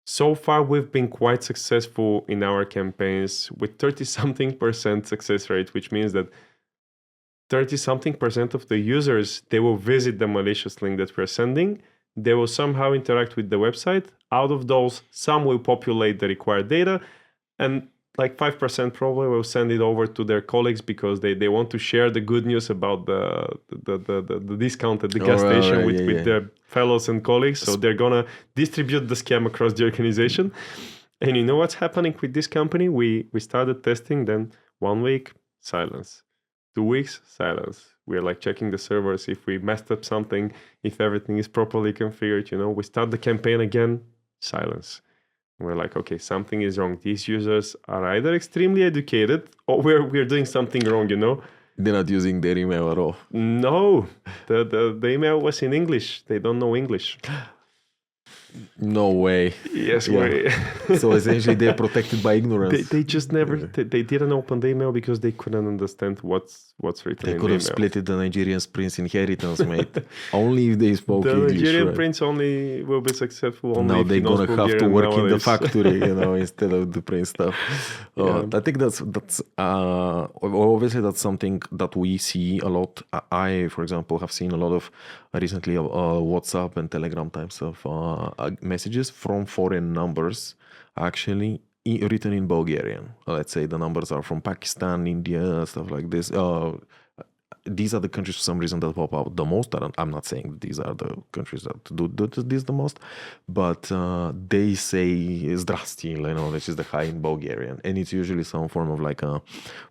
So far, we've been quite successful in our campaigns with 30-something% success rate, which means that 30-something% of the users, they will visit the malicious link that we're sending. They will somehow interact with the website. Out of those, some will populate the required data, and like 5% probably will send it over to their colleagues because they want to share the good news about the discount at the gas station with their fellows and colleagues. So they're gonna distribute the scam across the organization. And you know what's happening with this company? We started testing, then 1 week, silence. 2 weeks, silence. We're like checking the servers if we messed up something, if everything is properly configured. We start the campaign again, silence. We're like, okay, something is wrong. These users are either extremely educated or we're doing something wrong, They're not using their email at all. No, the email was in English. They don't know English. No way. Yes, way. So essentially they're protected by ignorance. They just never, they didn't open the email because they couldn't understand what's written they in could the have email. split the Nigerian prince inheritance, mate. Only if they spoke the English. Nigerian prince only will be successful only now if they're he knows gonna have to Bulgarian work in the nowadays. factory, instead of the prince stuff. I think that's obviously that's something that we see a lot. I, for example, have seen a lot of recently WhatsApp and Telegram types of messages from foreign numbers actually written in Bulgarian. Let's say the numbers are from Pakistan, India, stuff like this. These are the countries for some reason that pop out the most. I'm not saying these are the countries that do this the most, but they say "Zdrasti," which is the hi in Bulgarian, and it's usually some form of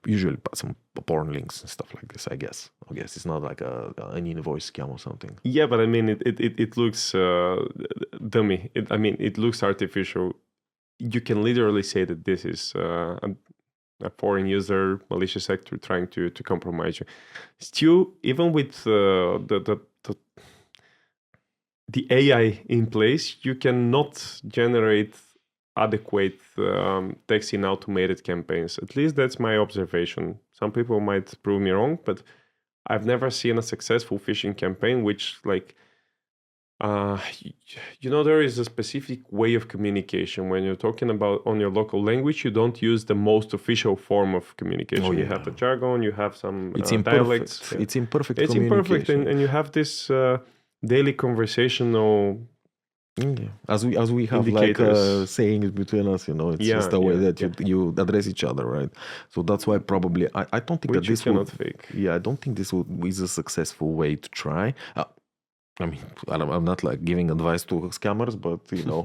usually some porn links and stuff like this. I guess it's not like an invoice scam or something. Yeah, but I mean, it looks dummy. It looks artificial. You can literally say that this is a foreign user, malicious actor trying to compromise you. Still, even with the AI in place, you cannot generate adequate text in automated campaigns. At least that's my observation. Some people might prove me wrong, but I've never seen a successful phishing campaign which there is a specific way of communication. When you're talking about on your local language, you don't use the most official form of communication. You have the jargon, you have some dialects. It's imperfect It's communication. imperfect, and you have this daily conversational as we have sayings between us, it's just the way that you address each other, right? So that's why probably I don't think which that this you cannot fake. I don't think this is a successful way to try. I'm not giving advice to scammers, but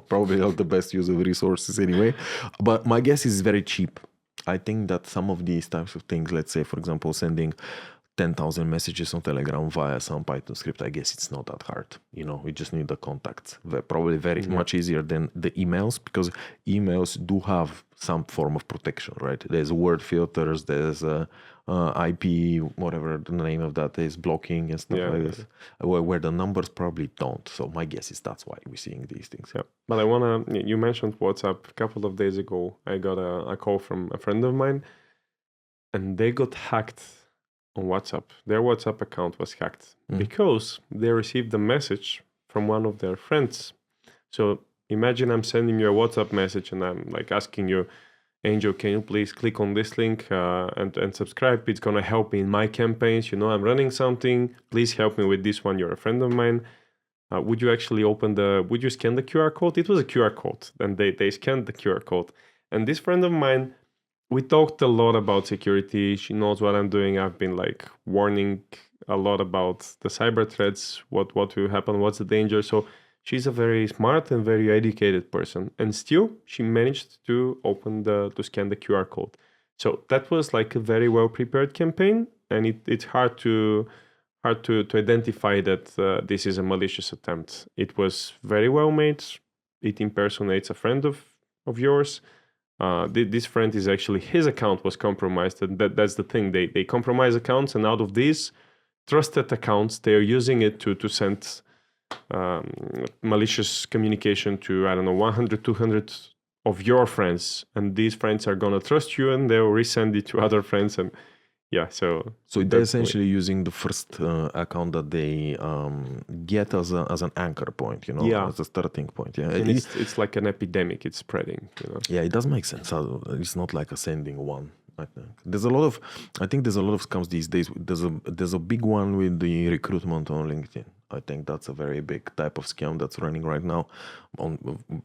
probably not the best use of resources anyway. But my guess is very cheap. I think that some of these types of things, let's say, for example, sending 10,000 messages on Telegram via some Python script, I guess it's not that hard. We just need the contacts. They're probably very much easier than the emails, because emails do have some form of protection, right? There's word filters, there's IP, whatever the name of that is, blocking and stuff like this, where the numbers probably don't. So my guess is that's why we're seeing these things. Yeah, but you mentioned WhatsApp. A couple of days ago, I got a call from a friend of mine, and they got hacked on WhatsApp. Their WhatsApp account was hacked because they received a message from one of their friends. So imagine I'm sending you a WhatsApp message and I'm asking you, Angel, can you please click on this link and subscribe? It's going to help me in my campaigns. I'm running something. Please help me with this one. You're a friend of mine. Would you actually would you scan the QR code? It was a QR code. And they scanned the QR code. And this friend of mine, we talked a lot about security. She knows what I'm doing. I've been warning a lot about the cyber threats, what will happen, what's the danger. So she's a very smart and very educated person. And still, she managed to scan the QR code. So that was a very well prepared campaign. And it's hard to identify that this is a malicious attempt. It was very well made. It impersonates a friend of yours. This friend is actually, his account was compromised, and that's the thing. They compromise accounts, and out of these trusted accounts, they are using it to send malicious communication to 100, 200 of your friends, and these friends are gonna trust you, and they'll resend it to other friends, and so they're essentially using the first account that they get as an anchor point, as a starting point. And it's like an epidemic. It's spreading. Yeah, it does make sense. It's not like a sending one. I think there's a lot of scams these days. There's a big one with the recruitment on LinkedIn. I think that's a very big type of scam that's running right now.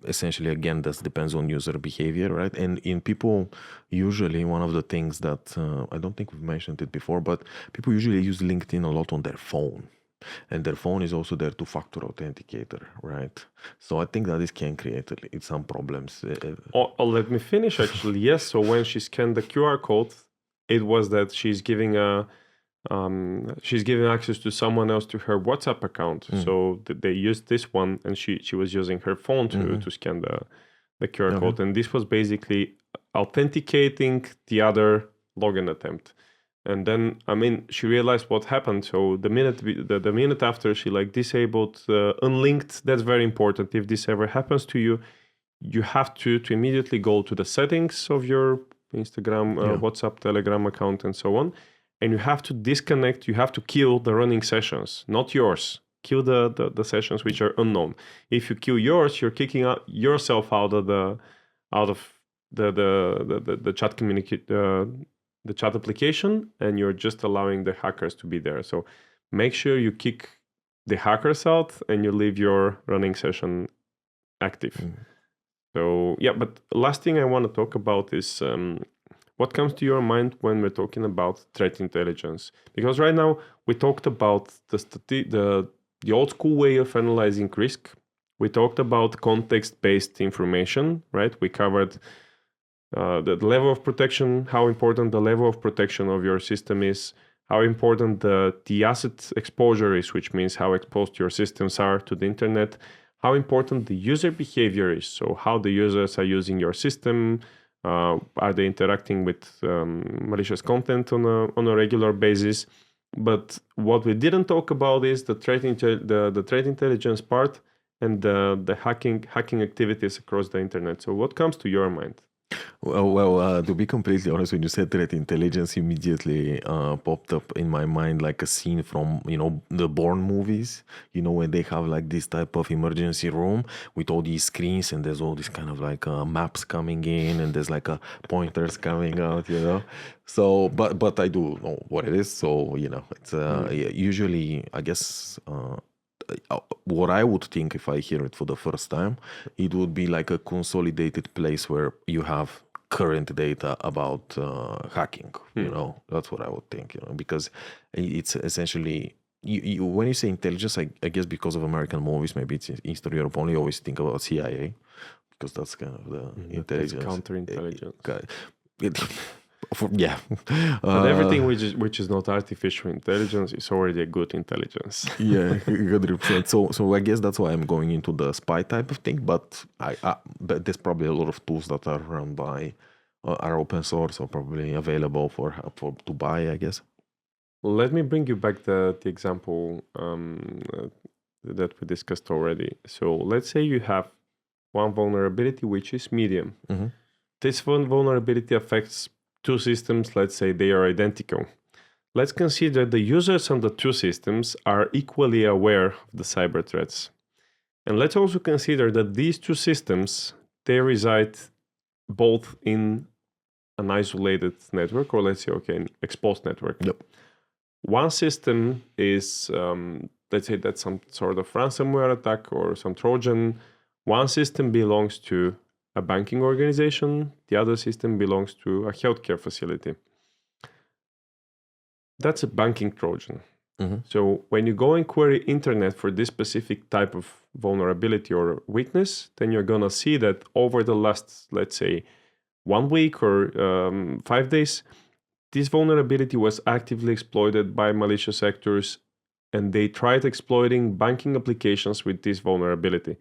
Essentially, again, this depends on user behavior, right? And in people, usually one of the things that I don't think we've mentioned it before, but people usually use LinkedIn a lot on their phone. And their phone is also their two-factor authenticator, right? So I think that this can create some problems. Let me finish actually. Yes. So when she scanned the QR code, it was that she's giving access to someone else to her WhatsApp account. So they used this one, and she was using her phone to scan the QR code, and this was basically authenticating the other login attempt. And then, she realized what happened. So the minute after, she disabled unlinked. That's very important. If this ever happens to you, you have to immediately go to the settings of your Instagram, WhatsApp, Telegram account, and so on. And you have to disconnect. You have to kill the running sessions, not yours. Kill the sessions which are unknown. If you kill yours, you're kicking out yourself out of the chat the chat application, and you're just allowing the hackers to be there. So make sure you kick the hackers out and you leave your running session active. So but last thing I want to talk about is what comes to your mind when we're talking about threat intelligence? Because right now we talked about the old school way of analyzing risk. We talked about context-based information, right? We covered the level of protection, how important the level of protection of your system is, how important the asset exposure is, which means how exposed your systems are to the internet, how important the user behavior is, so how the users are using your system, are they interacting with malicious content on a regular basis. But what we didn't talk about is the threat intelligence part and the hacking activities across the internet. So what comes to your mind? Well, to be completely honest, when you said threat intelligence, immediately popped up in my mind like a scene from, the Bourne movies, when they have like this type of emergency room with all these screens and there's all these kind of like maps coming in and there's like pointers coming out, So, but I do know what it is. So, it's usually, I guess, what I would think if I hear it for the first time, it would be like a consolidated place where you have current data about hacking. That's what I would think. Because it's essentially when you say intelligence, I guess because of American movies, maybe it's Eastern Europe only. Always think about CIA because that's kind of the intelligence, counterintelligence. But everything which is not artificial intelligence is already a good intelligence. 100%. So I guess that's why I'm going into the spy type of thing. But but there's probably a lot of tools that are run by are open source or probably available for to buy, I guess. Let me bring you back the example that we discussed already. So let's say you have one vulnerability which is medium. This one vulnerability affects two systems. Let's say they are identical. Let's consider the users on the two systems are equally aware of the cyber threats. And let's also consider that these two systems, they reside both in an isolated network, or let's say, an exposed network. Yep. One system is, let's say that's some sort of ransomware attack or some Trojan. One system belongs to a banking organization, the other system belongs to a healthcare facility. That's a banking Trojan. So when you go and query internet for this specific type of vulnerability or weakness, then you're going to see that over the last, let's say, 1 week or 5 days, this vulnerability was actively exploited by malicious actors, and they tried exploiting banking applications with this vulnerability.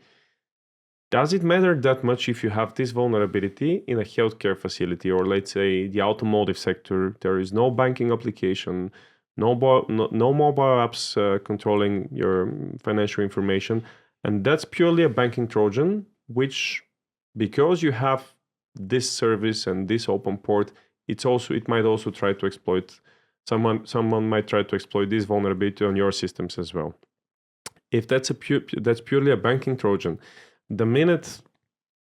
Does it matter that much if you have this vulnerability in a healthcare facility or, let's say, the automotive sector? There is no banking application, no mobile apps controlling your financial information, and that's purely a banking Trojan, which, because you have this service and this open port, it might also try to exploit. Someone might try to exploit this vulnerability on your systems as well. If that's purely a banking Trojan, the minute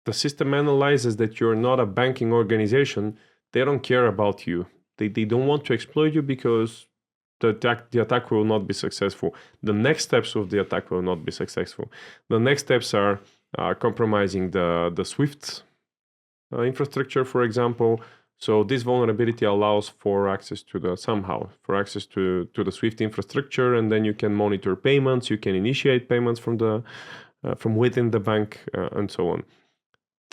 the system analyzes that you're not a banking organization, they don't care about you. They don't want to exploit you because the attack will not be successful. The next steps of the attack will not be successful. The next steps are compromising the Swift infrastructure, for example. So this vulnerability allows for access to the the Swift infrastructure, and then you can monitor payments, you can initiate payments from within the bank, and so on.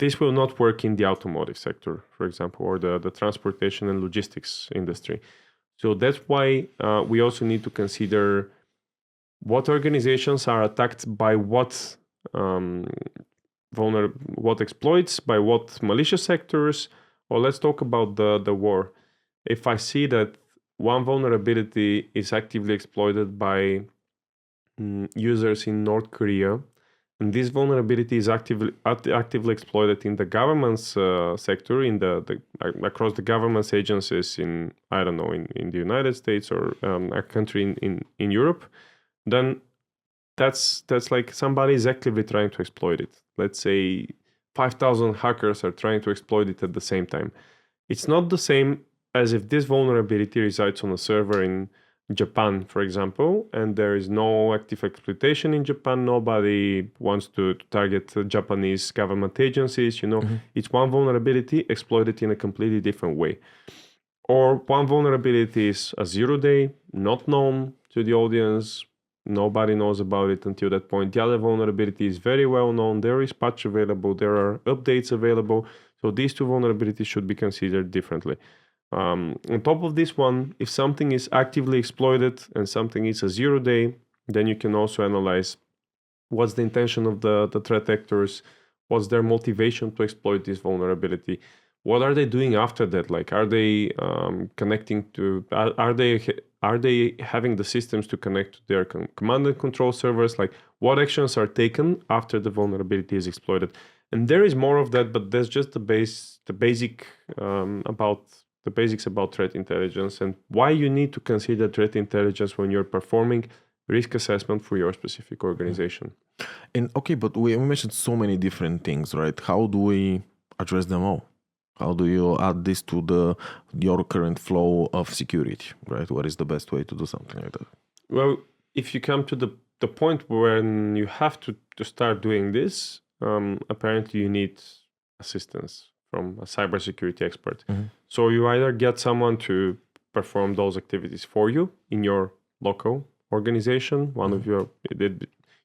This will not work in the automotive sector, for example, or the transportation and logistics industry. So that's why we also need to consider what organizations are attacked by what what exploits, by what malicious actors. Or let's talk about the war. If I see that one vulnerability is actively exploited by users in North Korea, and this vulnerability is actively exploited in the government's sector, in the across the government's agencies in, I don't know, in the United States or a country in Europe, then that's like somebody is actively trying to exploit it. Let's say 5,000 hackers are trying to exploit it at the same time. It's not the same as if this vulnerability resides on a server in Japan, for example, and there is no active exploitation in Japan. Nobody wants to target Japanese government agencies. It's one vulnerability exploited in a completely different way. Or one vulnerability is a 0-day, not known to the audience. Nobody knows about it until that point. The other vulnerability is very well known. There is patch available. There are updates available. So these two vulnerabilities should be considered differently. On top of this one, if something is actively exploited and something is a 0-day, then you can also analyze what's the intention of the threat actors, what's their motivation to exploit this vulnerability, what are they doing after that? Like, are they connecting to? Are they having the systems to connect to their command and control servers? Like, what actions are taken after the vulnerability is exploited? And there is more of that, but that's just the basics about threat intelligence and why you need to consider threat intelligence when you're performing risk assessment for your specific organization. And okay, but we mentioned so many different things, right? How do we address them all? How do you add this to your current flow of security, right? What is the best way to do something like that? Well, if you come to the point when you have to start doing this, apparently you need assistance from a cybersecurity expert. Mm-hmm. So you either get someone to perform those activities for you in your local organization,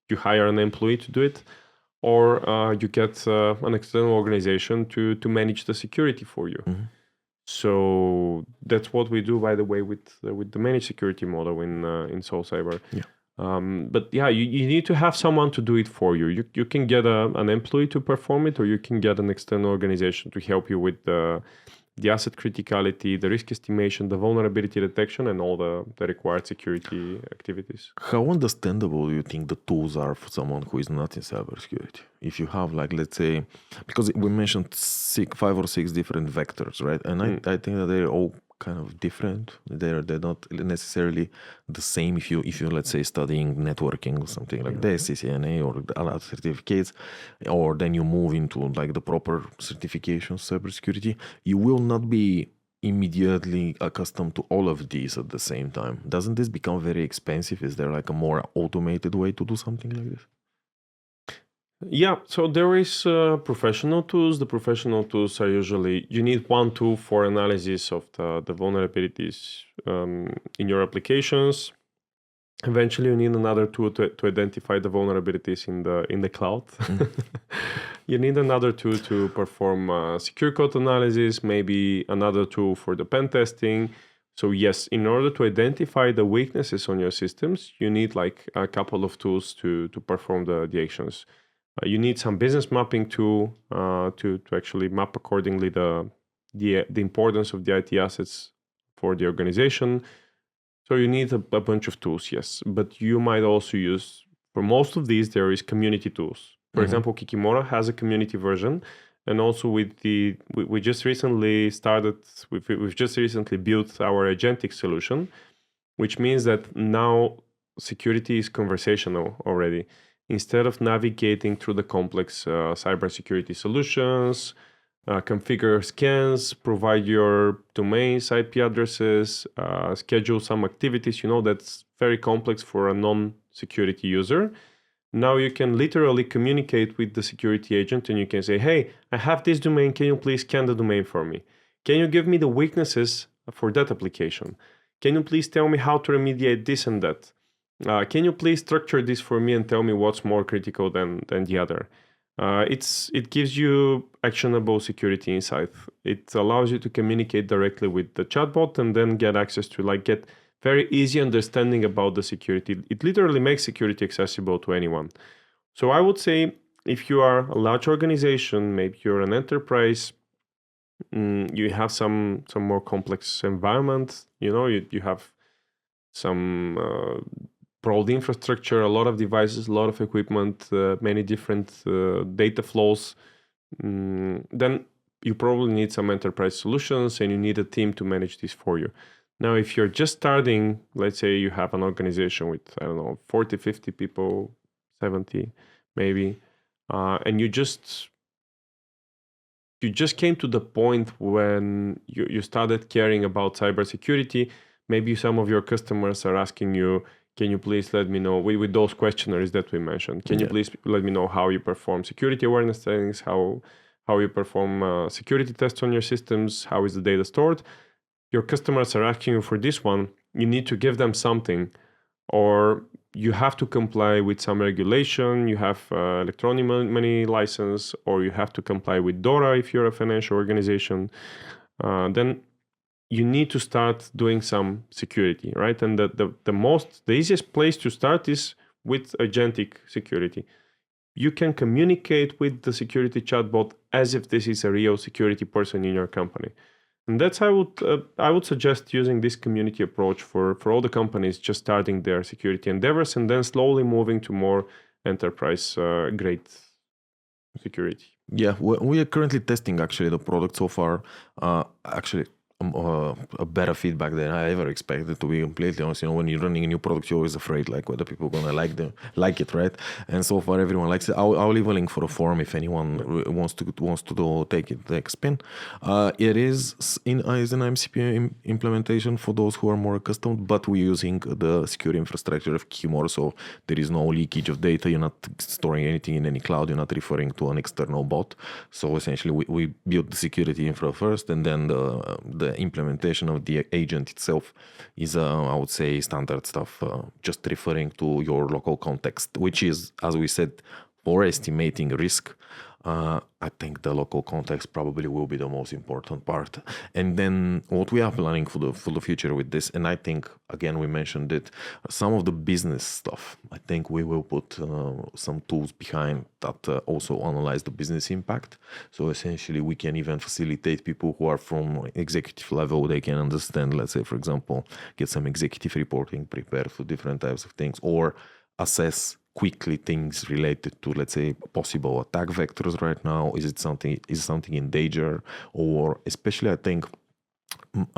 you hire an employee to do it, or you get an external organization to manage the security for you. Mm-hmm. So that's what we do, by the way, with the managed security model in Soul Cyber. Yeah. But yeah, you need to have someone to do it for you. You can get an employee to perform it, or you can get an external organization to help you with the asset criticality, the risk estimation, the vulnerability detection, and all the required security activities. How understandable do you think the tools are for someone who is not in cybersecurity? If you have, like, let's say, because we mentioned 5 or 6 different vectors, right? And I think that they're all kind of different. They're not necessarily the same. If you let's say studying networking or something like this, CCNA or other certificates, or then you move into like the proper certification cybersecurity, you will not be immediately accustomed to all of these at the same time. Doesn't this become very expensive? Is there like a more automated way to do something like this? Yeah, so there is professional tools. The professional tools are usually, you need one tool for analysis of the vulnerabilities in your applications. Eventually, you need another tool to identify the vulnerabilities in the cloud. You need another tool to perform secure code analysis, maybe another tool for the pen testing. So yes, in order to identify the weaknesses on your systems, you need like a couple of tools to perform the actions. You need some business mapping tool to actually map accordingly the importance of the IT assets for the organization. So you need a bunch of tools, yes. But you might also use, for most of these, there is community tools. For example, Kikimora has a community version. And also we just recently we've just recently built our Agentic solution, which means that now security is conversational already. Instead of navigating through the complex cybersecurity solutions, configure scans, provide your domains, IP addresses, schedule some activities. That's very complex for a non-security user. Now you can literally communicate with the security agent and you can say, hey, I have this domain. Can you please scan the domain for me? Can you give me the weaknesses for that application? Can you please tell me how to remediate this and that? Can you please structure this for me and tell me what's more critical than the other? It gives you actionable security insight. It allows you to communicate directly with the chatbot and then get access to get very easy understanding about the security. It literally makes security accessible to anyone. So I would say if you are a large organization, maybe you're an enterprise, you have some more complex environment, you have some broad infrastructure, a lot of devices, a lot of equipment, many different data flows, then you probably need some enterprise solutions and you need a team to manage this for you. Now, if you're just starting, let's say you have an organization with, 40, 50 people, 70 maybe, and you just came to the point when you started caring about cybersecurity. Maybe some of your customers are asking you, can you please let me know, with those questionnaires that we mentioned, can you please let me know how you perform security awareness trainings, how you perform security tests on your systems, how is the data stored? Your customers are asking you for this one. You need to give them something, or you have to comply with some regulation. You have electronic money license, or you have to comply with DORA if you're a financial organization. Then you need to start doing some security, right? And the easiest place to start is with agentic security. You can communicate with the security chatbot as if this is a real security person in your company. And that's how I would suggest using this community approach for all the companies just starting their security endeavors and then slowly moving to more enterprise grade security. Yeah, we are currently testing actually the product so far. Actually, a better feedback than I ever expected, to be completely honest. When you're running a new product, you're always afraid whether people are gonna like it, right? And so far everyone likes it. I'll leave a link for a forum if anyone wants to take a spin. It is an MCP implementation for those who are more accustomed, but we're using the secure infrastructure of QMore, so there is no leakage of data. You're not storing anything in any cloud. You're not referring to an external bot. So essentially we built the security infra first, and then the implementation of the agent itself is, I would say, standard stuff, just referring to your local context, which is, as we said, for estimating risk. I think the local context probably will be the most important part. And then what we are planning for the future with this, and I think, again, we mentioned it, some of the business stuff, I think we will put some tools behind that also analyze the business impact. So essentially we can even facilitate people who are from executive level. They can understand, let's say, for example, get some executive reporting prepared for different types of things, or assess quickly things related to, let's say, possible attack vectors right now. Is something in danger? Or especially, I think,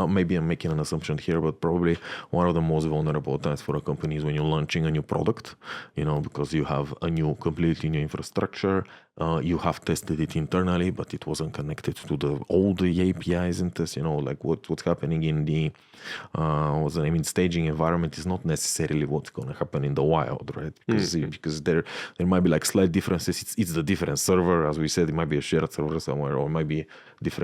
maybe I'm making an assumption here, but probably one of the most vulnerable times for a company is when you're launching a new product, because you have a completely new infrastructure. You have tested it internally, but it wasn't connected to the old APIs and tests. What's happening in the staging environment is not necessarily what's going to happen in the wild, right? Because there might be slight differences. It's the different server, as we said. It might be a shared server somewhere, or it might be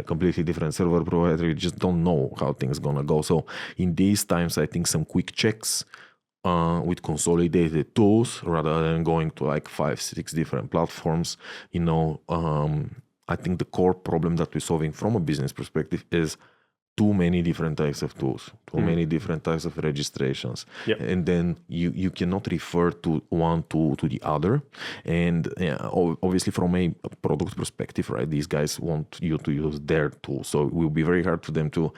completely different server provider. You just don't know how things gonna go. So in these times, I think some quick checks with consolidated tools rather than going to 5-6 different platforms. I think the core problem that we're solving from a business perspective is too many different types of tools, too many different types of registrations. Yep. And then you cannot refer to one tool to the other. And obviously from a product perspective, right, these guys want you to use their tool. So it will be very hard for them to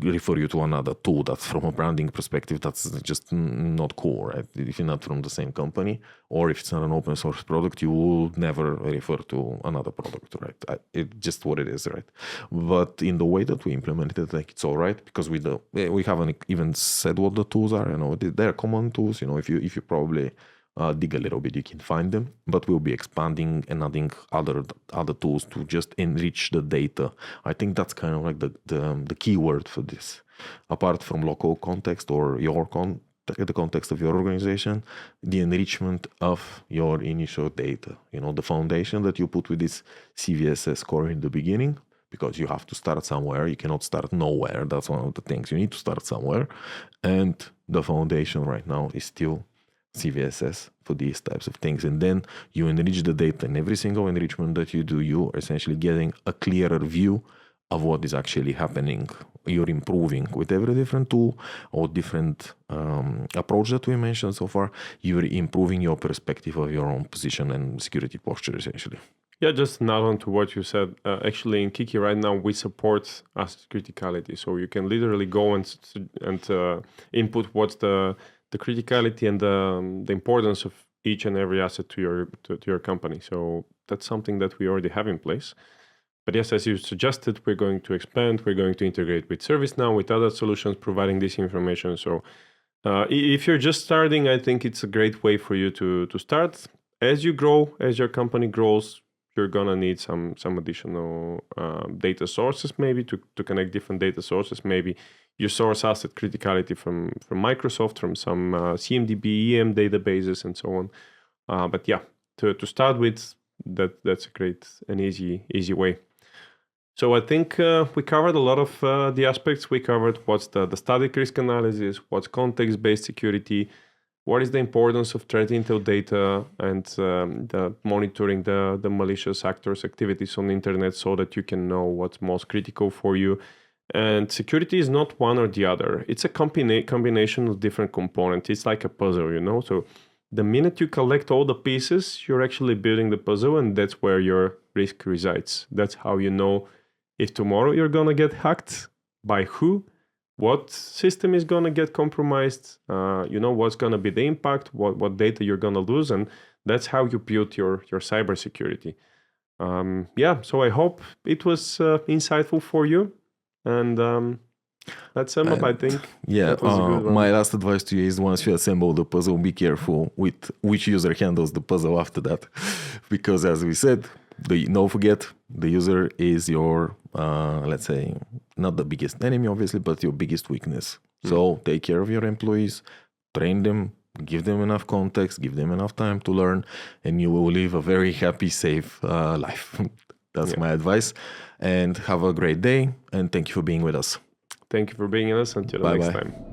refer you to another tool. That's from a branding perspective, that's just not cool, right? If you're not from the same company, or if it's not an open source product, you will never refer to another product, right? It's just what it is, right? But in the way that we implemented it, it's all right, because we haven't even said what the tools are. They're common tools. If you probably dig a little bit, you can find them. But we'll be expanding and adding other tools to just enrich the data. I think that's kind of like the key word for this. Apart from local context or the context of your organization, the enrichment of your initial data. The foundation that you put with this CVSS core in the beginning, because you have to start somewhere. You cannot start nowhere. That's one of the things. You need to start somewhere. And the foundation right now is still CVSS for these types of things. And then you enrich the data. And every single enrichment that you do, you are essentially getting a clearer view of what is actually happening. You're improving with every different tool or different approach that we mentioned so far. You're improving your perspective of your own position and security posture, essentially. Yeah, just not on to what you said. Actually, in Kiki right now, we support asset criticality. So you can literally go and input what's the criticality and the importance of each and every asset to your company. So that's something that we already have in place. But yes, as you suggested, we're going to expand. We're going to integrate with ServiceNow, with other solutions, providing this information. So if you're just starting, I think it's a great way for you to start. As you grow, as your company grows, you're gonna need some additional data sources, maybe to connect different data sources. Maybe you source asset criticality from Microsoft, from some CMDB, EM databases, and so on. But yeah, to start with, that's a great and easy way. So I think we covered a lot of the aspects. We covered what's the static risk analysis, what's context-based security, what is the importance of threat intel data, and the monitoring the malicious actors' activities on the internet so that you can know what's most critical for you. And security is not one or the other. It's a combination of different components. It's like a puzzle, So the minute you collect all the pieces, you're actually building the puzzle, and that's where your risk resides. That's how you know if tomorrow you're going to get hacked, by who, what system is going to get compromised, what's going to be the impact, what data you're going to lose, and that's how you build your cybersecurity. So I hope it was insightful for you, and let's sum up, I think. Yeah, my last advice to you is once you assemble the puzzle, be careful with which user handles the puzzle after that. Because as we said, don't forget, the user is your, let's say, not the biggest enemy, obviously, but your biggest weakness. So take care of your employees, train them, give them enough context, give them enough time to learn, and you will live a very happy, safe life. That's my advice. And have a great day, and thank you for being with us. Thank you for being with us. Until the next time.